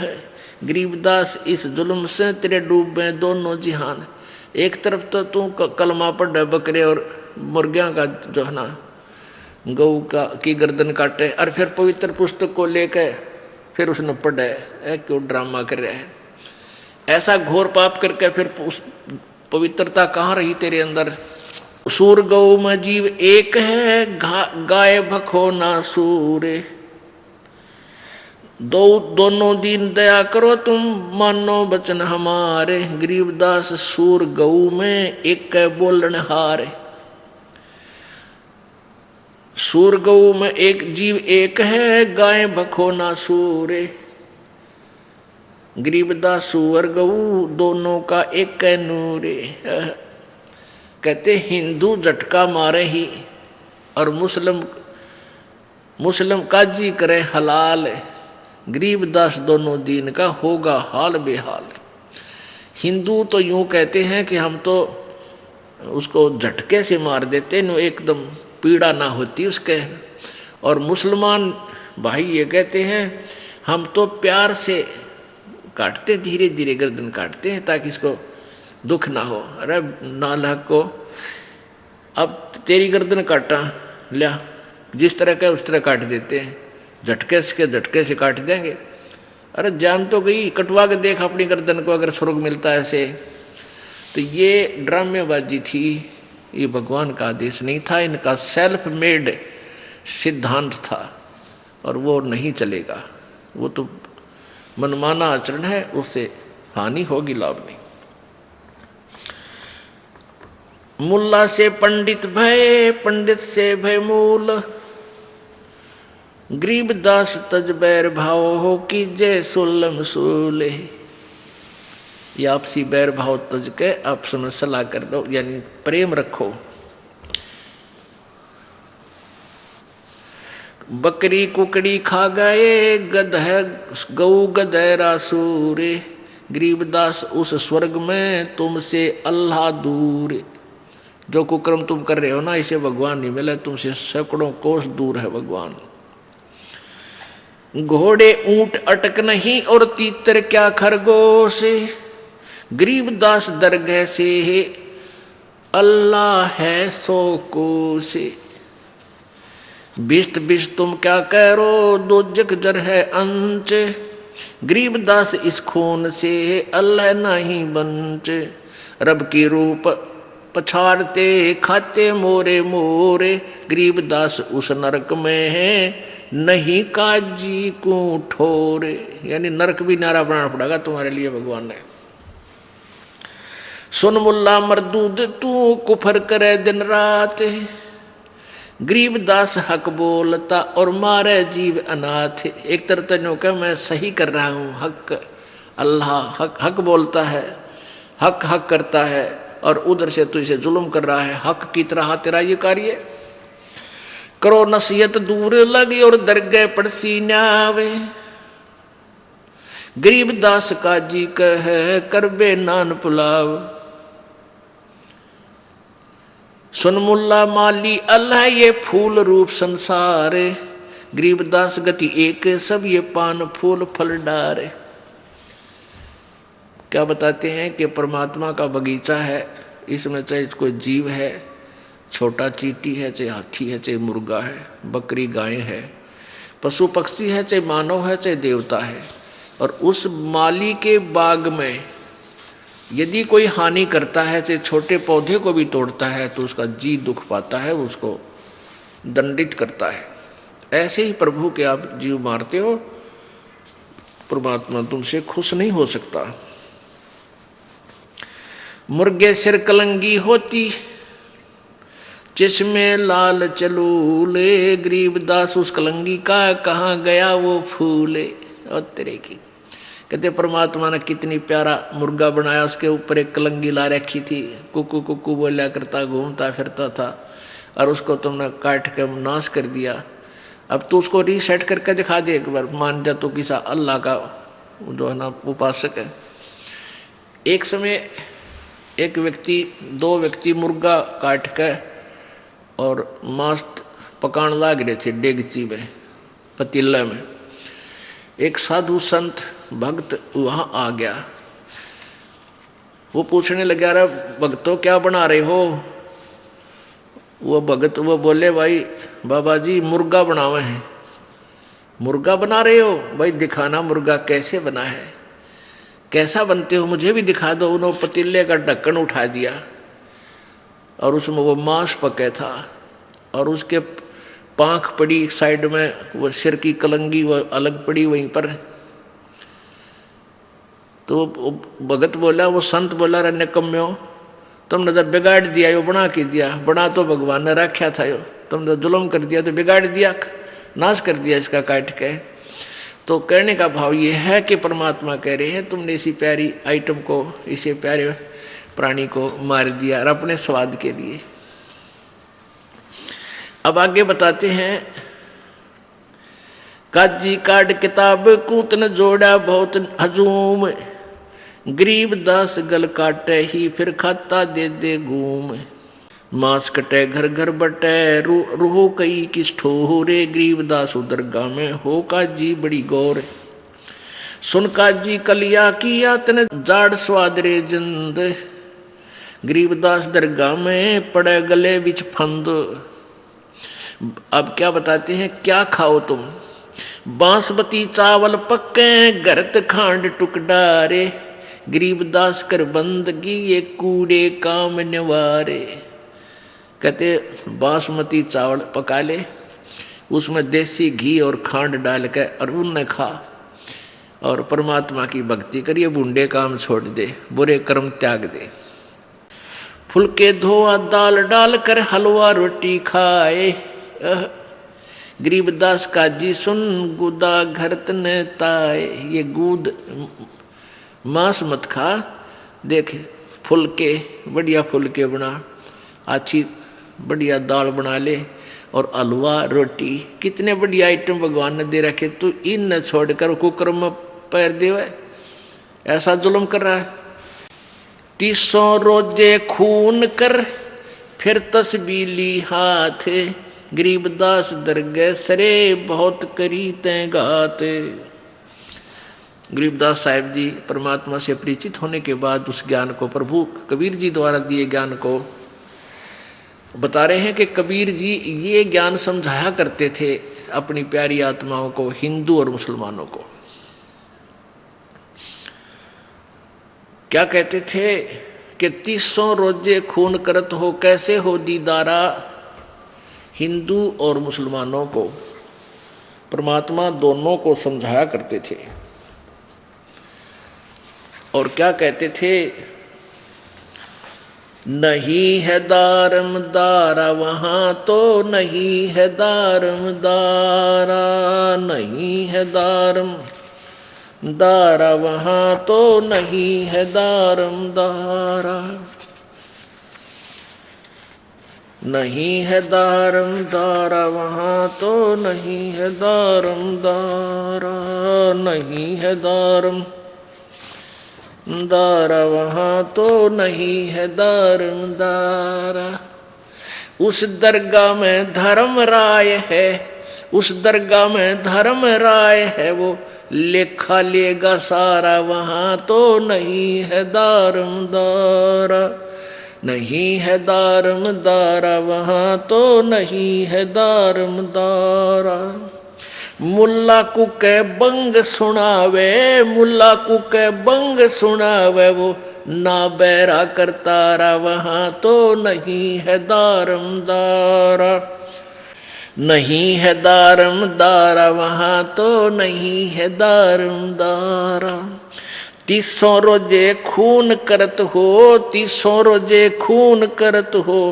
गरीबदास इस जुल्म से तेरे डूबे दोनों जिहान। एक तरफ तो तू कलमा पढ़ बकरे और मुर्गियां का जो है ना गौ की गर्दन काटे, और फिर पवित्र पुस्तक को लेकर फिर उसने पढ़े। क्यों ड्रामा कर रहा है। ऐसा घोर पाप करके फिर उस पवित्रता कहाँ रही तेरे अंदर। सूर गौ में जीव एक है गाय भखो ना सूर, दोनों दीन दया करो तुम मानो बचन हमारे, गरीबदास सूर गौ में एक बोलन हार। सूर गौ में एक जीव एक है गाय भखो ना सूरे। गरीबदास सुअर गऊ दोनों का एक नूरे। कहते हिंदू झटका मारे ही और मुस्लिम काजी करे हलाल, गरीबदास दोनों दीन का होगा हाल बेहाल। हिंदू तो यूं कहते हैं कि हम तो उसको झटके से मार देते न, एकदम पीड़ा ना होती उसके। और मुसलमान भाई ये कहते हैं हम तो प्यार से काटते, धीरे धीरे गर्दन काटते हैं ताकि इसको दुख ना हो। अरे नालायक को अब तेरी गर्दन काटा लिया, जिस तरह का उस तरह काट देते हैं, झटके से काट देंगे। अरे जान तो गई, कटवा के देख अपनी गर्दन को अगर स्वर्ग मिलता है ऐसे। तो ये ड्रामेबाजी थी, ये भगवान का आदेश नहीं था, इनका सेल्फ मेड सिद्धांत था और वो नहीं चलेगा। वो तो मनमाना आचरण है, उससे हानि होगी, लाभ नहीं। मुल्ला से पंडित भय, पंडित से भय मूल, गरीबदास तज बैर भाव हो कि जय सुल्लम सूले। ये आपसी बैर भाव तज के आपस में सलाह कर लो, यानी प्रेम रखो। बकरी कुकड़ी खा गए गऊ गधेरा सूरे, गरीबदास उस स्वर्ग में तुमसे अल्लाह दूर। जो कुकर्म तुम कर रहे हो ना, इसे भगवान नहीं मिले, तुमसे सैकड़ों कोस दूर है भगवान। घोड़े ऊंट अटक नहीं और तीतर क्या खरगोश, गरीबदास दरगाह से अल्लाह है सो कोश। बिस्त बिस्त तुम क्या करो दो जग जर है अंच, गरीबदास इस खून से अल्लाह नहीं बंच। रब की रूप पछाड़ते खाते मोरे मोरे, गरीबदास उस नरक में है नहीं काजी को ठोरे। यानी नरक भी नारा बनाना पड़ेगा तुम्हारे लिए भगवान ने। सुन मुल्ला मरदूद तू कुफर करे दिन रात, गरीबदास हक बोलता और मारे जीव अनाथ। एक तरफ तो का मैं सही कर रहा हूँ, हक अल्लाह हक बोलता है, हक करता है, और उधर से तू इसे जुल्म कर रहा है। हक की तरह तेरा ये कार्य करो, नसीहत दूर लगी और दरगाह पड़सी न्यावे, गरीबदास काजी कहे करबे नान पुलाव। सुन मुल्ला माली अल्लाह ये फूल रूप संसार, गरीबदास गति एक सब ये पान फूल फल डारे। क्या बताते हैं कि परमात्मा का बगीचा है, इसमें चाहे कोई जीव है, छोटा चींटी है, चाहे हाथी है, चाहे मुर्गा है, बकरी गाय है, पशु पक्षी है, चाहे मानव है, चाहे देवता है। और उस माली के बाग में यदि कोई हानि करता है, चाहे छोटे पौधे को भी तोड़ता है, तो उसका जी दुख पाता है, उसको दंडित करता है। ऐसे ही प्रभु के आप जीव मारते हो, परमात्मा तुमसे खुश नहीं हो सकता। मुर्गे सिर कलंगी होती जिसमें लाल चलूले, गरीबदास उस कलंगी का कहाँ गया वो फूले। और तेरे की कहते परमात्मा ने कितनी प्यारा मुर्गा बनाया, उसके ऊपर एक कलंगी ला रखी थी, कुकू कुकू बोला करता घूमता फिरता था, और उसको तुमने काट के नाश कर दिया। अब तू उसको रीसेट करके दिखा दे एक बार, मान जा तो किसा अल्लाह का जो है ना उपासक है। एक समय एक व्यक्ति, दो व्यक्ति मुर्गा काट के और मांस पकाने लग रहे थे डेगची में, पतीले में। एक साधु संत भक्त वहाँ आ गया, वो पूछने लगा, अरे भक्तों क्या बना रहे हो? वो भगत वो बोले, भाई बाबा जी मुर्गा बनावे हैं। मुर्गा बना रहे हो? भाई दिखाना मुर्गा कैसे बना है, कैसा बनते हो, मुझे भी दिखा दो। उन्होंने पतीले का ढक्कन उठा दिया और उसमें वो मांस पके था, और उसके पांख पड़ी एक साइड में, वो सिर की कलंगी वो अलग पड़ी वहीं पर। तो भगत बोला, वो संत बोला, रे निकम्यो तुमने तो बिगाड़ दिया, यो बना के दिया, बना तो भगवान ने रखा था, यो तुमने तो जुल्म कर दिया, तो बिगाड़ दिया, नाश कर दिया इसका काट के। तो कहने का भाव ये है कि परमात्मा कह रहे हैं तुमने इसी प्यारी आइटम को, इसे प्यारे प्राणी को मार दिया और अपने स्वाद के लिए। अब आगे बताते हैं, काजी काट किताब कूतन जोड़ा बहुत हजूम, गरीब दास गल काटे ही फिर खाता दे दे घूम, मांस कटे घर घर बटे रूहो कई किस ठोरे, गरीब दास दरगाह में हो काजी बड़ी गौर, सुन काजी कलिया किया तन जाड़ स्वाद रे जिंद, गरीबदास दरगाह में पड़े गले बिच फंद। अब क्या बताते हैं, क्या खाओ तुम, बांसमती चावल पक्के गरत खांड टुकडारे, गरीबदास कर बंदगी ये कूड़े काम निवारे। कहते बासमती चावल पका ले, उसमें देसी घी और खांड डाल के और उन्हें खा और परमात्मा की भक्ति करिए, बूढ़े काम छोड़ दे, बुरे कर्म त्याग दे। फुलके धोआ दाल डाल कर हलवा रोटी खाए, गरीबदास काजी सुन गुदा घरत ने ताए। ये गुद मांस मत खा, देख फुलके बढ़िया फुलके बना, अच्छी बढ़िया दाल बना ले और हलवा रोटी, कितने बढ़िया आइटम भगवान ने दे रखे, तू इन न छोड़कर कुकर में पैर दे, ऐसा जुल्म कर रहा है। 300 रोजे खून कर फिर तस्बीली हाथ, गरीबदास दरगाह सरे बहुत करी तैं घात। गरीबदास साहिब जी परमात्मा से परिचित होने के बाद उस ज्ञान को, प्रभु कबीर जी द्वारा दिए ज्ञान को बता रहे हैं कि कबीर जी ये ज्ञान समझाया करते थे अपनी प्यारी आत्माओं को, हिंदू और मुसलमानों को। क्या कहते थे कि 300 रोजे खून करत हो, कैसे हो दीदारा, हिंदू और मुसलमानों को परमात्मा दोनों को समझाया करते थे। और क्या कहते थे, नहीं है दारम दारा वहां तो नहीं है दारम दारा, नहीं है दारम दारा वहां तो नहीं है दारम दारा, नहीं है दारम दारा वहां तो नहीं है दारम दारा, नहीं है दारम दारा वहां तो नहीं है दारम दारा। उस दरगाह में धर्म राय है, उस दरगाह में धर्म राय है, वो लेखा लेगा सारा, वहां तो नहीं है दारम दारा, नहीं है दारम दारा वहां तो नहीं है दारम दारा। मुल्ला को के बंग सुनावे, मुल्ला को के बंग सुनावे, वो ना बैरा करतारा, वहां तो नहीं है दारम दारा, नहीं है दारम दारा वहां तो नहीं है दारम दारा। 300 रोजे खून करत हो, 300 रोजे खून करत हो,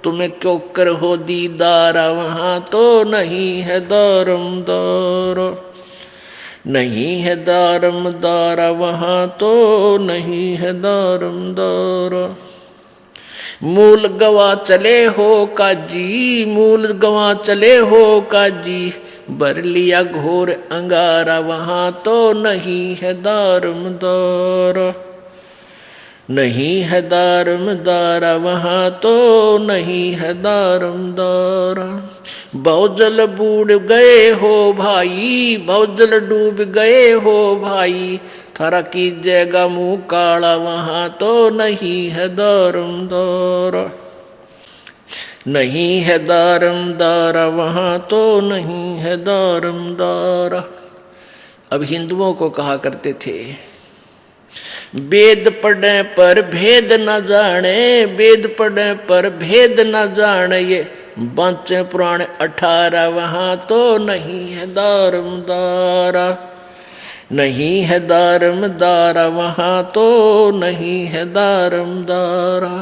तुम्हें क्यों कर हो दीदारा, वहां तो नहीं है दारम दारा, नहीं है दारम दारा वहां तो नहीं है दारम दारा। मूल गवा चले हो काजी, मूल गवा चले हो काजी, भर लिया घोर अंगारा, वहां तो नहीं है दारम दारा, नहीं है दारम दारा वहां तो नहीं है दारम दारा। बहुजल बूढ़ गए हो भाई, बहुजल डूब गए हो भाई, थारा की जगह मुंह काला, वहां तो नहीं है दारम दारा, नहीं है दारम दारा वहां तो नहीं है दारम दारा। अब हिंदुओं को कहा करते थे, वेद पढ़ने पर भेद न जाने, वेद पढ़ने पर भेद न जाने, ये बांचे पुराण 18, वहां तो नहीं है दारम दारा, नहीं है दारम दारा वहां तो नहीं है दारम दारा।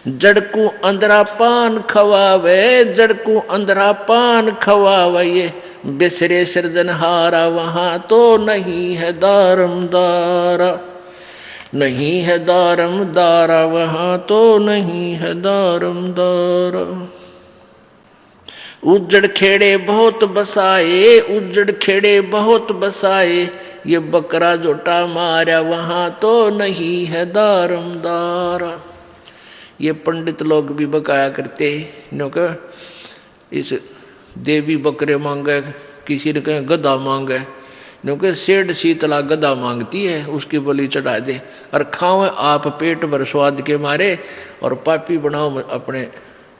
जड़कू अंधरा पान खवावे, जड़कू अंधरा पान खवावे, ये बिसरे सृजनहारा वहाँ तो नहीं है दारमदारा, नहीं है दारमदारा वहाँ तो नहीं है दारमदारा। उजड़ खेड़े बहुत बसाए, उजड़ खेड़े बहुत बसाए, ये बकरा जोटा मारा वहाँ तो नहीं है दारमदारा। ये पंडित लोग भी बकाया करते क्योंकि इस देवी बकरे मांगे, किसी ने कहे गधा मांगे, क्योंकि सेठ शीतला गधा मांगती है, उसकी बलि चढ़ा दे और खाओ आप पेट भर स्वाद के मारे और पापी बनाओ अपने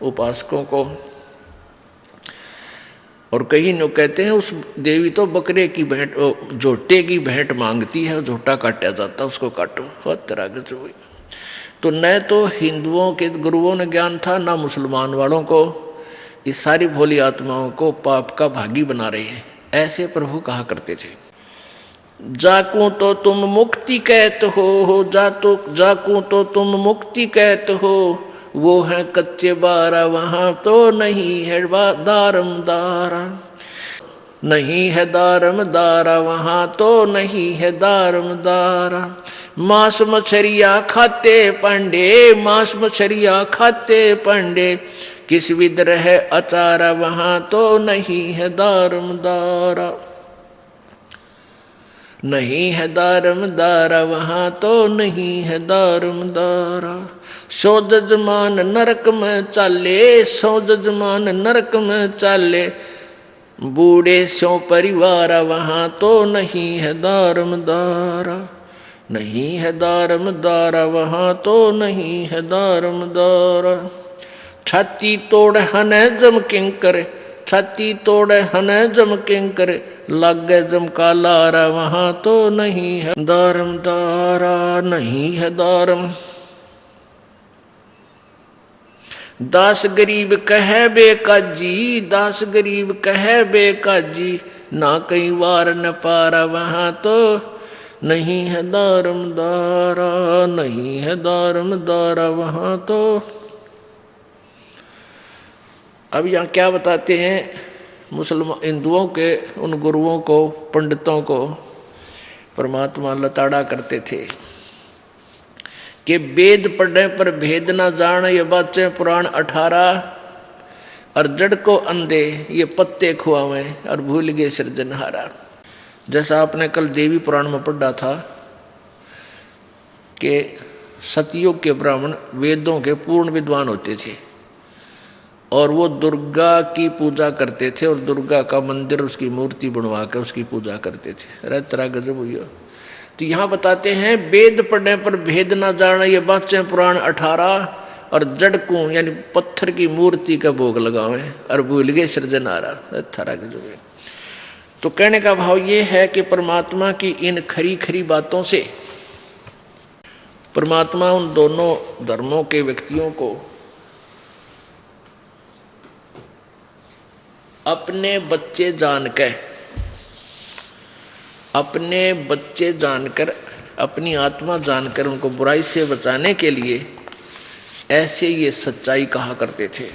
उपासकों को। और कहीं नो कहते हैं उस देवी तो बकरे की भेंट, झोटे की भेंट मांगती है, झोटा काटा जाता उसको काटो, बहुत तरह के जो। तो न तो हिंदुओं के गुरुओं ने ज्ञान था, ना मुसलमान वालों को। इस सारी भोली आत्माओं को पाप का भागी बना रहे हैं, ऐसे प्रभु कहा करते थे। जाकू तो तुम मुक्ति कहते हो, जाकू तो तुम मुक्ति कहते हो, वो है कच्चे बारा वहाँ तो नहीं है दारमदारा, नहीं है दारमदारा वहाँ तो नहीं है दारमदारा। मांस मछरिया खाते पंडे, मांस मछरिया खाते पंडे, किस विद रहे अचारा वहाँ तो नहीं है दारमदारा, नहीं है दारमदारा वहाँ तो नहीं है दारमदारा। सो जजमान नरक में चाले, सो जजमान नरक में चाले, बूढ़े सो परिवार वहाँ तो नहीं है दारमदारा, नहीं है दारमदारा वहाँ तो नहीं है दारमदारा। छाती तोड़ हने जम किंकर, छाती तोड़े हने जम किंकर, लागे जम का लारा वहाँ तो नहीं है दारमदारा, नहीं है दारम। दास गरीब कहे बेकाजी, दास गरीब कहे बेकाजी, ना कई वार न पारा वहाँ तो नहीं है दारमदारा, नहीं है दारमदारा वहाँ तो। अब यहाँ क्या बताते हैं मुसलमान हिंदुओं के उन गुरुओं को, पंडितों को परमात्मा लताड़ा करते थे कि वेद पढ़ने पर भेद ना जान, ये बातें पुराण 18, और जड़ को अंधे ये पत्ते खुआवे और भूल गए सृजनहारा। जैसा आपने कल देवी पुराण में पढ़ा था कि सतयुग के ब्राह्मण वेदों के पूर्ण विद्वान होते थे और वो दुर्गा की पूजा करते थे और दुर्गा का मंदिर, उसकी मूर्ति बनवा कर उसकी पूजा करते थे। अरे तरह गजब हुई। तो यहाँ बताते हैं वेद पढ़ने पर भेद ना जाना, ये बातें पुराण 18, और जड़ को यानी पत्थर की मूर्ति का भोग लगावे और भूल गए सृजनहारा। तरह गजब। तो कहने का भाव ये है कि परमात्मा की इन खरी खरी बातों से परमात्मा उन दोनों धर्मों के व्यक्तियों को अपने बच्चे जानकर, अपने बच्चे जानकर, अपनी आत्मा जानकर उनको बुराई से बचाने के लिए ऐसे ये सच्चाई कहा करते थे।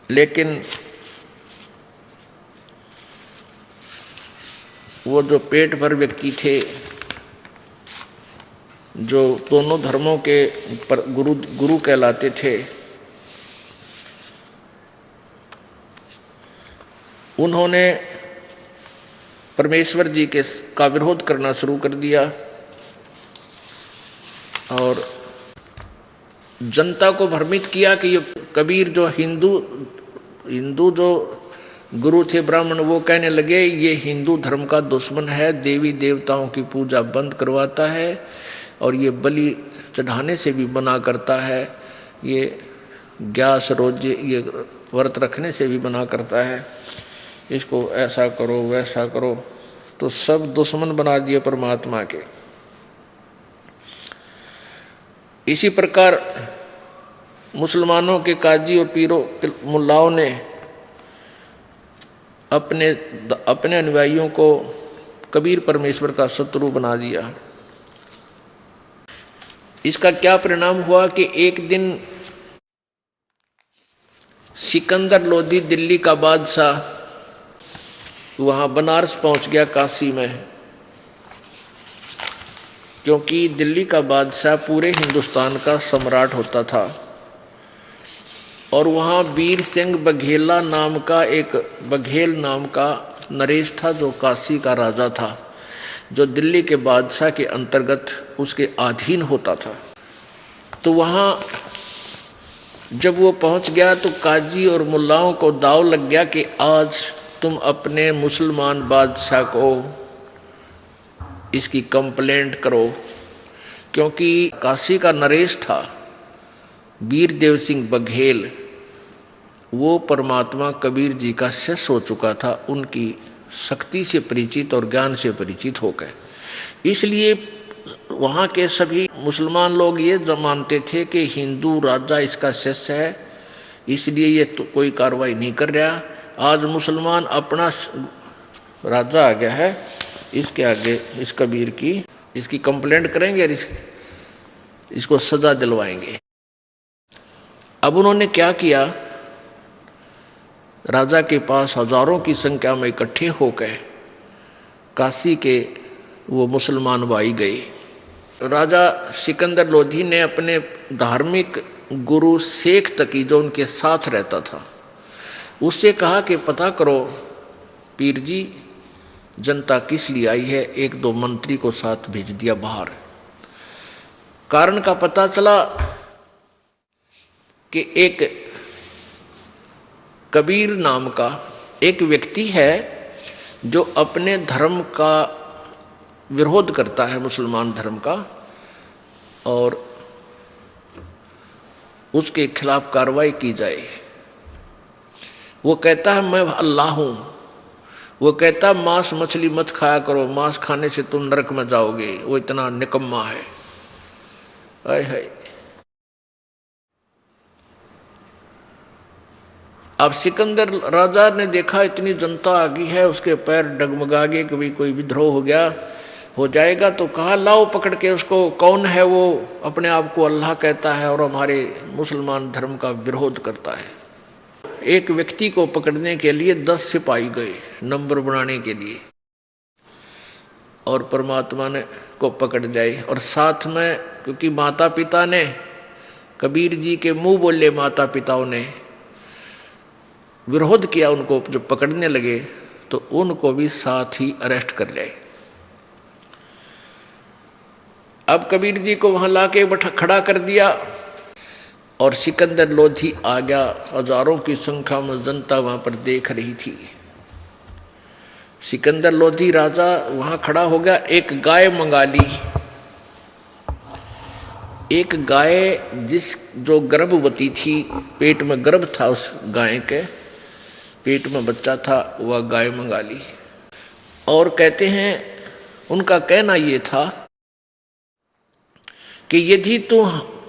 लेकिन वो जो पेट भर व्यक्ति थे, जो दोनों धर्मों के गुरु कहलाते थे, उन्होंने परमेश्वर जी का विरोध करना शुरू कर दिया और जनता को भ्रमित किया कि ये कबीर जो हिंदू जो गुरु थे ब्राह्मण, वो कहने लगे ये हिंदू धर्म का दुश्मन है, देवी देवताओं की पूजा बंद करवाता है और ये बलि चढ़ाने से भी मना करता है, ये ग्यास रोजे ये व्रत रखने से भी मना करता है, इसको ऐसा करो वैसा करो। तो सब दुश्मन बना दिए परमात्मा के। इसी प्रकार मुसलमानों के काजी और पीरों मुल्लाओं ने अपने अनुयायियों को कबीर परमेश्वर का शत्रु बना दिया। इसका क्या परिणाम हुआ कि एक दिन सिकंदर लोधी दिल्ली का बादशाह वहाँ बनारस पहुँच गया काशी में, क्योंकि दिल्ली का बादशाह पूरे हिंदुस्तान का सम्राट होता था। और वहाँ वीर सिंह बघेल नाम का नरेश था, जो काशी का राजा था, जो दिल्ली के बादशाह के अंतर्गत उसके अधीन होता था। तो वहाँ जब वो पहुँच गया तो काजी और मुल्लाओं को दाव लग गया कि आज तुम अपने मुसलमान बादशाह को इसकी कंप्लेंट करो, क्योंकि काशी का नरेश था वीर देव सिंह बघेल, वो परमात्मा कबीर जी का शिष्य हो चुका था, उनकी शक्ति से परिचित और ज्ञान से परिचित होकर। इसलिए वहाँ के सभी मुसलमान लोग ये मानते थे कि हिंदू राजा इसका शिष्य है, इसलिए ये तो कोई कार्रवाई नहीं कर रहा। आज मुसलमान अपना राजा आ गया है, इसके आगे इस कबीर की इसकी कंप्लेंट करेंगे और इसको सजा दिलवाएंगे। अब उन्होंने क्या किया, राजा के पास हजारों की संख्या में इकट्ठे होकर काशी के वो मुसलमान भाई गए। राजा सिकंदर लोधी ने अपने धार्मिक गुरु शेख तकी, जो उनके साथ रहता था, उससे कहा कि पता करो पीर जी जनता किस लिए आई है। एक दो मंत्री को साथ भेज दिया बाहर। कारण का पता चला कि एक कबीर नाम का एक व्यक्ति है जो अपने धर्म का विरोध करता है, मुसलमान धर्म का, और उसके खिलाफ कार्रवाई की जाए। वो कहता है मैं अल्लाह हूं। वो कहता मांस मछली मत खाया करो, मांस खाने से तुम नरक में जाओगे। वो इतना निकम्मा है। आय हाय। अब सिकंदर राजा ने देखा इतनी जनता आ गई है, उसके पैर डगमगा गए, कभी कोई विद्रोह हो जाएगा, तो कहा लाओ पकड़ के उसको। कौन है वो? अपने आप को अल्लाह कहता है और हमारे मुसलमान धर्म का विरोध करता है। एक व्यक्ति को पकड़ने के लिए 10 सिपाही गए नंबर बनाने के लिए, और परमात्मा ने को पकड़ जाए। और साथ में, क्योंकि माता पिता ने कबीर जी के मुंह बोले, माता पिताओं ने विरोध किया, उनको जब पकड़ने लगे तो उनको भी साथ ही अरेस्ट कर लिया। अब कबीर जी को वहां लाके खड़ा कर दिया और सिकंदर लोधी आ गया। हजारों की संख्या में जनता वहां पर देख रही थी। सिकंदर लोधी राजा वहां खड़ा हो गया। एक गाय मंगा ली। एक गाय जो गर्भवती थी, पेट में गर्भ था, उस गाय के पेट में बच्चा था, वह गाय मंगा ली। और कहते हैं उनका कहना ये था कि यदि तू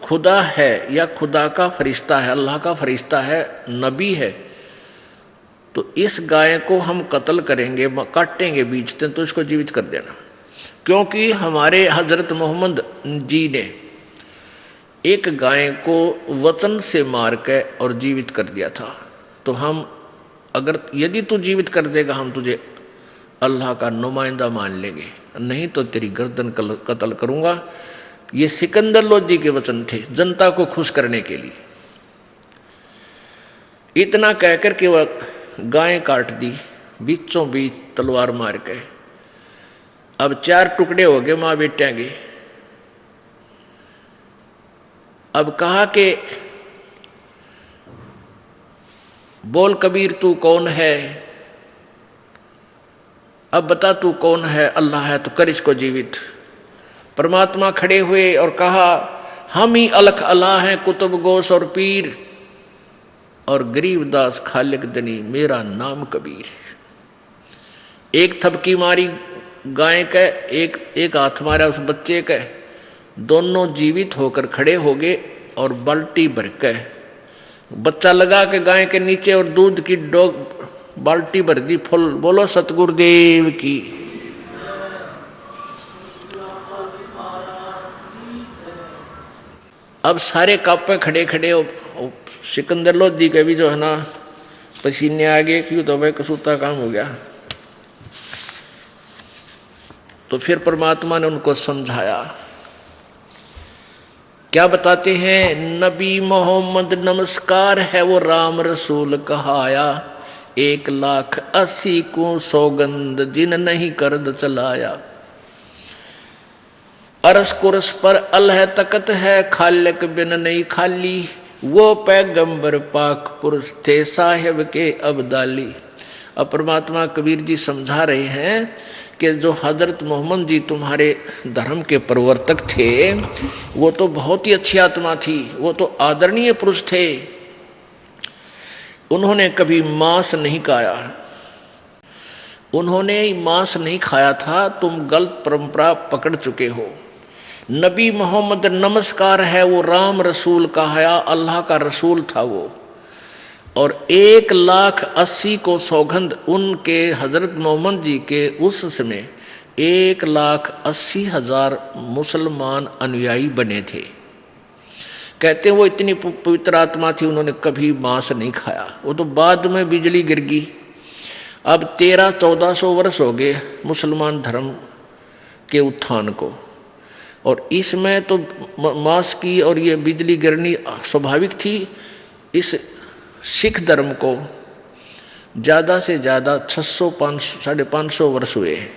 खुदा है या खुदा का फरिश्ता है, अल्लाह का फरिश्ता है, नबी है, तो इस गाय को हम कत्ल करेंगे, काटेंगे, बीचते तो इसको जीवित कर देना। क्योंकि हमारे हजरत मोहम्मद जी ने एक गाय को वचन से मार के और जीवित कर दिया था। तो हम यदि तू जीवित कर देगा, हम तुझे अल्लाह का नुमाइंदा मान लेंगे, नहीं तो तेरी गर्दन कत्ल करूंगा। ये सिकंदर लोधी के वचन थे जनता को खुश करने के लिए। इतना कहकर के वह गाय काट दी, बीचों बीच तलवार मार के। अब 4 टुकड़े हो गए मां बेटियां के। अब कहा कि बोल कबीर तू कौन है? अब बता तू कौन है? अल्लाह है तो कर इसको जीवित। परमात्मा खड़े हुए और कहा हम ही अलख अल्लाह हैं, कुतुब गोस और पीर, और गरीबदास खालिक दनी, मेरा नाम कबीर। एक थपकी मारी गाय के, एक हाथ मारा उस बच्चे के, दोनों जीवित होकर खड़े हो गए और बाल्टी भर के बच्चा लगा के गाय के नीचे और दूध की बाल्टी भर दी फुल। बोलो सतगुरुदेव की। अब सारे कापे खड़े खड़े और सिकंदर लोधी के भी जो है ना पसीने आ गए, क्यों तो भाई कसूता काम हो गया। तो फिर परमात्मा ने उनको समझाया। क्या बताते हैं? नबी मोहम्मद नमस्कार है वो राम रसूल कहाया, 1,80,000 को सौगंध जिन नहीं करद चलाया। अरस कुरस पर अल्लाह तकत है, खालिक बिन नहीं खाली, वो पैगंबर पाक पुरुष थे साहिब के अब्दाली। अब परमात्मा कबीर जी समझा रहे हैं कि जो हजरत मोहम्मद जी तुम्हारे धर्म के प्रवर्तक थे वो तो बहुत ही अच्छी आत्मा थी, वो तो आदरणीय पुरुष थे। उन्होंने कभी मांस नहीं खाया, उन्होंने मांस नहीं खाया था। तुम गलत परंपरा पकड़ चुके हो। नबी मोहम्मद नमस्कार है वो राम रसूल कहाया, अल्लाह का रसूल था वो। और 1,80,000 को सौगंध उनके हजरत मोहम्मद जी के उस समय 1,80,000 मुसलमान अनुयायी बने थे। कहते हैं वो इतनी पवित्र आत्मा थी, उन्होंने कभी मांस नहीं खाया। वो तो बाद में बिजली गिर गई। अब 1300-1400 वर्ष हो गए मुसलमान धर्म के उत्थान को, और इसमें तो मांस की और ये बिजली गिरनी स्वाभाविक थी। इस सिख धर्म को ज़्यादा से ज़्यादा 600-550 वर्ष हुए हैं,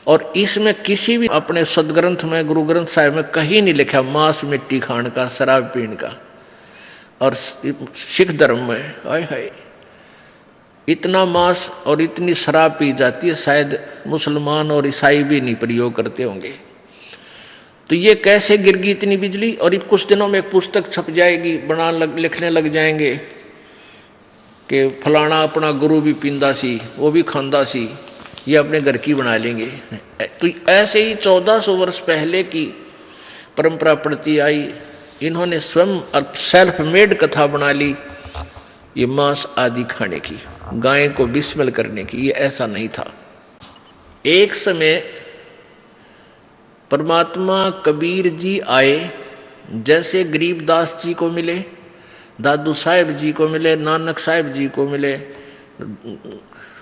और इसमें किसी भी अपने सदग्रंथ में, गुरु ग्रंथ साहिब में कहीं नहीं लिखा मांस मिट्टी खाने का, शराब पीने का। और सिख धर्म में हाय हाय इतना मांस और इतनी शराब पी जाती है, शायद मुसलमान और ईसाई भी नहीं प्रयोग करते होंगे। तो ये कैसे गिर गई इतनी बिजली? और कुछ दिनों में एक पुस्तक छप जाएगी, लिखने लग जाएंगे कि फलाना अपना गुरु भी पींदा सी, वो भी खांदा सी, ये अपने घर की बना लेंगे। तो ऐसे ही 1400 वर्ष पहले की परंपरा पड़ती आई। इन्होंने स्वयं सेल्फ मेड कथा बना ली ये मांस आदि खाने की, गाय को बिस्मिल करने की। ये ऐसा नहीं था। एक समय परमात्मा कबीर जी आए, जैसे गरीबदास जी को मिले, दादू साहिब जी को मिले, नानक साहिब जी को मिले,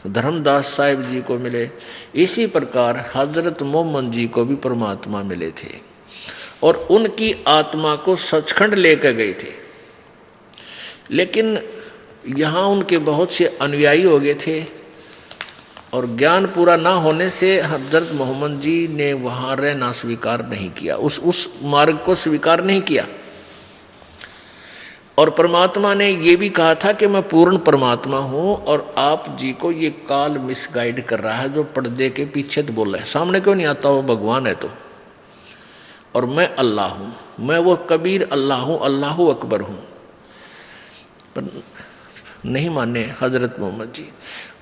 धर्मदास साहिब जी को मिले, इसी प्रकार हजरत मोहम्मद जी को भी परमात्मा मिले थे और उनकी आत्मा को सचखंड लेकर गए थे। लेकिन यहाँ उनके बहुत से अनुयायी हो गए थे और ज्ञान पूरा ना होने से हजरत मोहम्मद जी ने वहाँ रहना स्वीकार नहीं किया, उस मार्ग को स्वीकार नहीं किया। और परमात्मा ने ये भी कहा था कि मैं पूर्ण परमात्मा हूँ और आप जी को ये काल मिसगाइड कर रहा है, जो पर्दे के पीछे तो बोल रहा है, सामने क्यों नहीं आता? वो भगवान है तो। और मैं अल्लाह हूँ, मैं वो कबीर अल्लाह हूँ, अल्लाह अकबर हूँ। पर नहीं माने हजरत मोहम्मद जी।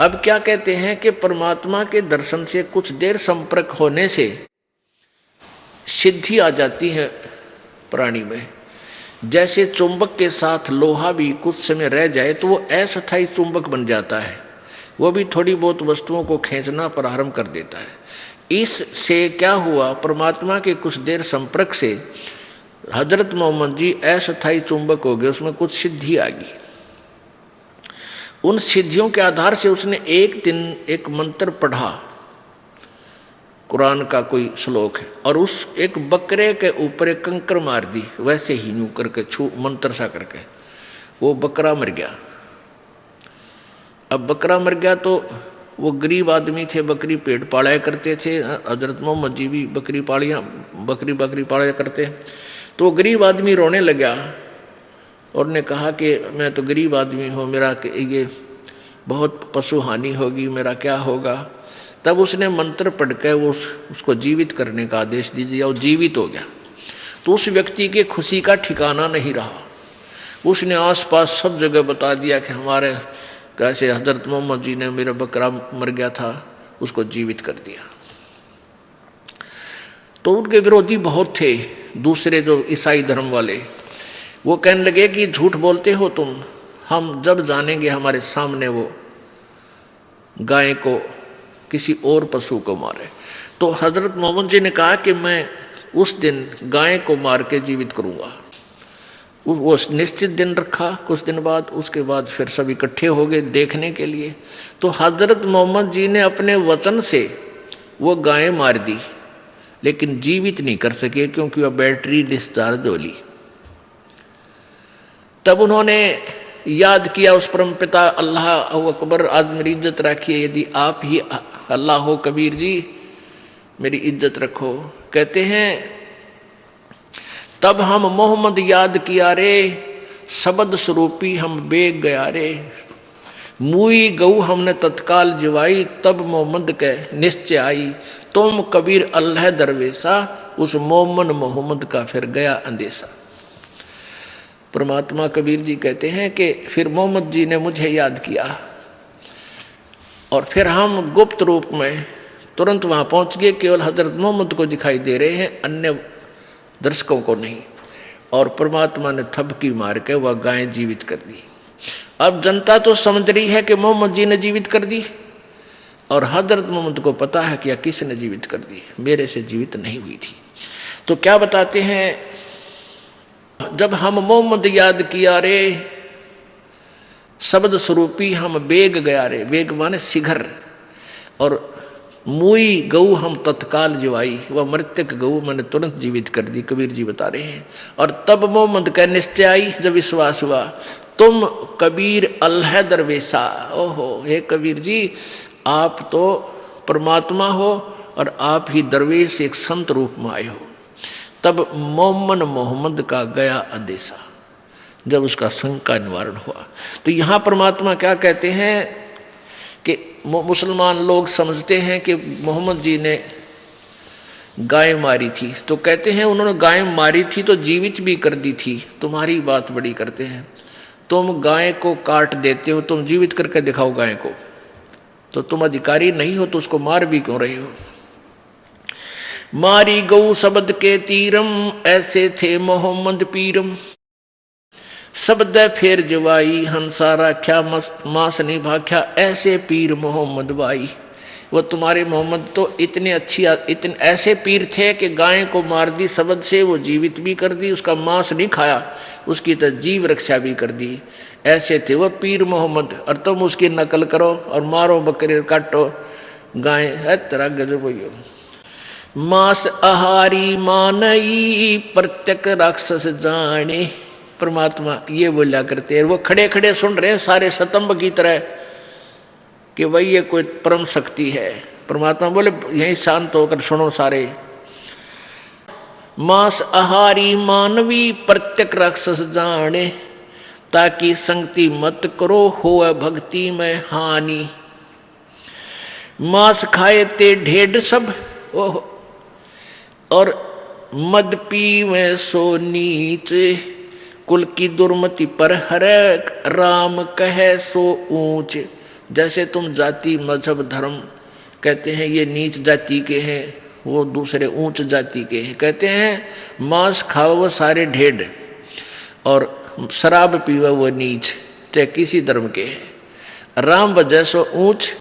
अब क्या कहते हैं कि परमात्मा के दर्शन से कुछ देर संपर्क होने से सिद्धि आ जाती है प्राणी में। जैसे चुंबक के साथ लोहा भी कुछ समय रह जाए तो वो अस्थायी चुंबक बन जाता है, वो भी थोड़ी बहुत वस्तुओं को खींचना प्रारंभ कर देता है। इससे क्या हुआ? परमात्मा के कुछ देर संपर्क से हजरत मोहम्मद जी अस्थायी चुंबक हो गए, उसमें कुछ सिद्धि आ गई। उन सिद्धियों के आधार से उसने एक दिन एक मंत्र पढ़ा, कुरान का कोई श्लोक है, और उस एक बकरे के ऊपर एक कंकर मार दी, वैसे ही यूं करके छू मंत्र सा करके वो बकरा मर गया। अब बकरा मर गया तो वो गरीब आदमी थे, बकरी पेट पाला करते थे। हजरत मोहम्मद जी भी बकरी पाला करते। तो गरीब आदमी रोने लगा और ने कहा कि मैं तो गरीब आदमी हूँ, मेरा ये बहुत पशु हानि होगी, मेरा क्या होगा? तब उसने मंत्र पढ़कर वो उसको जीवित करने का आदेश दीजिए और जीवित हो गया। तो उस व्यक्ति के खुशी का ठिकाना नहीं रहा। उसने आसपास सब जगह बता दिया कि हमारे कैसे हजरत मोहम्मद जी ने, मेरा बकरा मर गया था, उसको जीवित कर दिया। तो उनके विरोधी बहुत थे, दूसरे जो ईसाई धर्म वाले, वो कहने लगे कि झूठ बोलते हो तुम, हम जब जानेंगे हमारे सामने वो गाय को किसी और पशु को मारे। तो हजरत मोहम्मद जी ने कहा कि मैं उस दिन गाय को मार के जीवित करूंगा। वो निश्चित दिन रखा। कुछ दिन बाद उसके बाद फिर सब इकट्ठे हो गए देखने के लिए। तो हजरत मोहम्मद जी ने अपने वचन से वो गाय मार दी, लेकिन जीवित नहीं कर सके क्योंकि वह बैटरी डिस्चार्ज हो ली। तब उन्होंने याद किया उस परमपिता अल्लाह अकबर, आज मेरी इज्जत रखिए, यदि आप ही अल्लाह हो कबीर जी मेरी इज्जत रखो। कहते हैं तब हम मोहम्मद याद किया रे, शब्द स्वरूपी हम बेग गया रे। मुई गऊ हमने तत्काल जिवाई, तब मोहम्मद के निश्चय आई। तुम कबीर अल्लाह दरवेशा, उस मोमन मोहम्मद का फिर गया अंदेशा। परमात्मा कबीर जी कहते हैं कि फिर मोहम्मद जी ने मुझे याद किया और फिर हम गुप्त रूप में तुरंत वहां पहुंच गए। केवल हजरत मोहम्मद को दिखाई दे रहे हैं, अन्य दर्शकों को नहीं। और परमात्मा ने थपकी मार के वह गाय जीवित कर दी। अब जनता तो समझ रही है कि मोहम्मद जी ने जीवित कर दी, और हजरत मोहम्मद को पता है कि यह किसने जीवित कर दी, मेरे से जीवित नहीं हुई थी। तो क्या बताते हैं, जब हम मोहम्मद याद किया रे, शब्द स्वरूपी हम बेग गया रे, बेग माने शिखर, और मुई गऊ हम तत्काल जिवाई, वह मृतक गऊ मैंने तुरंत जीवित कर दी, कबीर जी बता रहे हैं। और तब मोहम्मद का निश्चय आई, जब विश्वास हुआ, तुम कबीर अल्लाह दरवेशा। ओहो, हे कबीर जी आप तो परमात्मा हो और आप ही दरवेश एक संत रूप में आए हो। तब मोमन मोहम्मद का गया अंदेशा, जब उसका शंका निवारण हुआ। तो यहाँ परमात्मा क्या कहते हैं कि मुसलमान लोग समझते हैं कि मोहम्मद जी ने गाय मारी थी, तो कहते हैं उन्होंने गाय मारी थी तो जीवित भी कर दी थी। तुम्हारी बात बड़ी करते हैं, तुम गाय को काट देते हो, तुम जीवित करके दिखाओ गाय को, तो तुम अधिकारी नहीं हो तो उसको मार भी क्यों रहे हो। मारी गऊ शब्द के तीरम, ऐसे थे मोहम्मद पीरम। शब्द फेर जवाई, हंसारा ख्या मास नहीं भाख्या, ऐसे पीर मोहम्मद बाई। वो तुम्हारे मोहम्मद तो इतने ऐसे पीर थे कि गाय को मार दी शब्द से, वो जीवित भी कर दी, उसका मांस नहीं खाया, उसकी तो जीव रक्षा भी कर दी। ऐसे थे वो पीर मोहम्मद, और तुम उसकी नकल करो और मारो बकरे काटो गाय, है तेरा गजब हो। मांस आहारी मानई, प्रत्यक राक्षस जाने। परमात्मा ये बोला करते हैं, वो खड़े खड़े सुन रहे हैं सारे स्तंभ की तरह कि वही ये कोई परम शक्ति है। परमात्मा बोले यहीं शांत होकर सुनो सारे। मांस आहारी मानवी, प्रत्यक राक्षस जाने, ताकि संगति मत करो होए भक्ति में हानि। मांस खाए ते ढेड सब, ओह, और मद पी में सो नीच, कुल की दुर्मति पर हरक, राम कहे सो ऊंच। जैसे तुम जाति मजहब धर्म कहते हैं ये नीच जाति के हैं, वो दूसरे ऊंच जाति के हैं। कहते हैं मांस खाओ वो सारे ढेड, और शराब पीवा वो नीच, चाहे किसी धर्म के हैं। राम वजह सो ऊंच,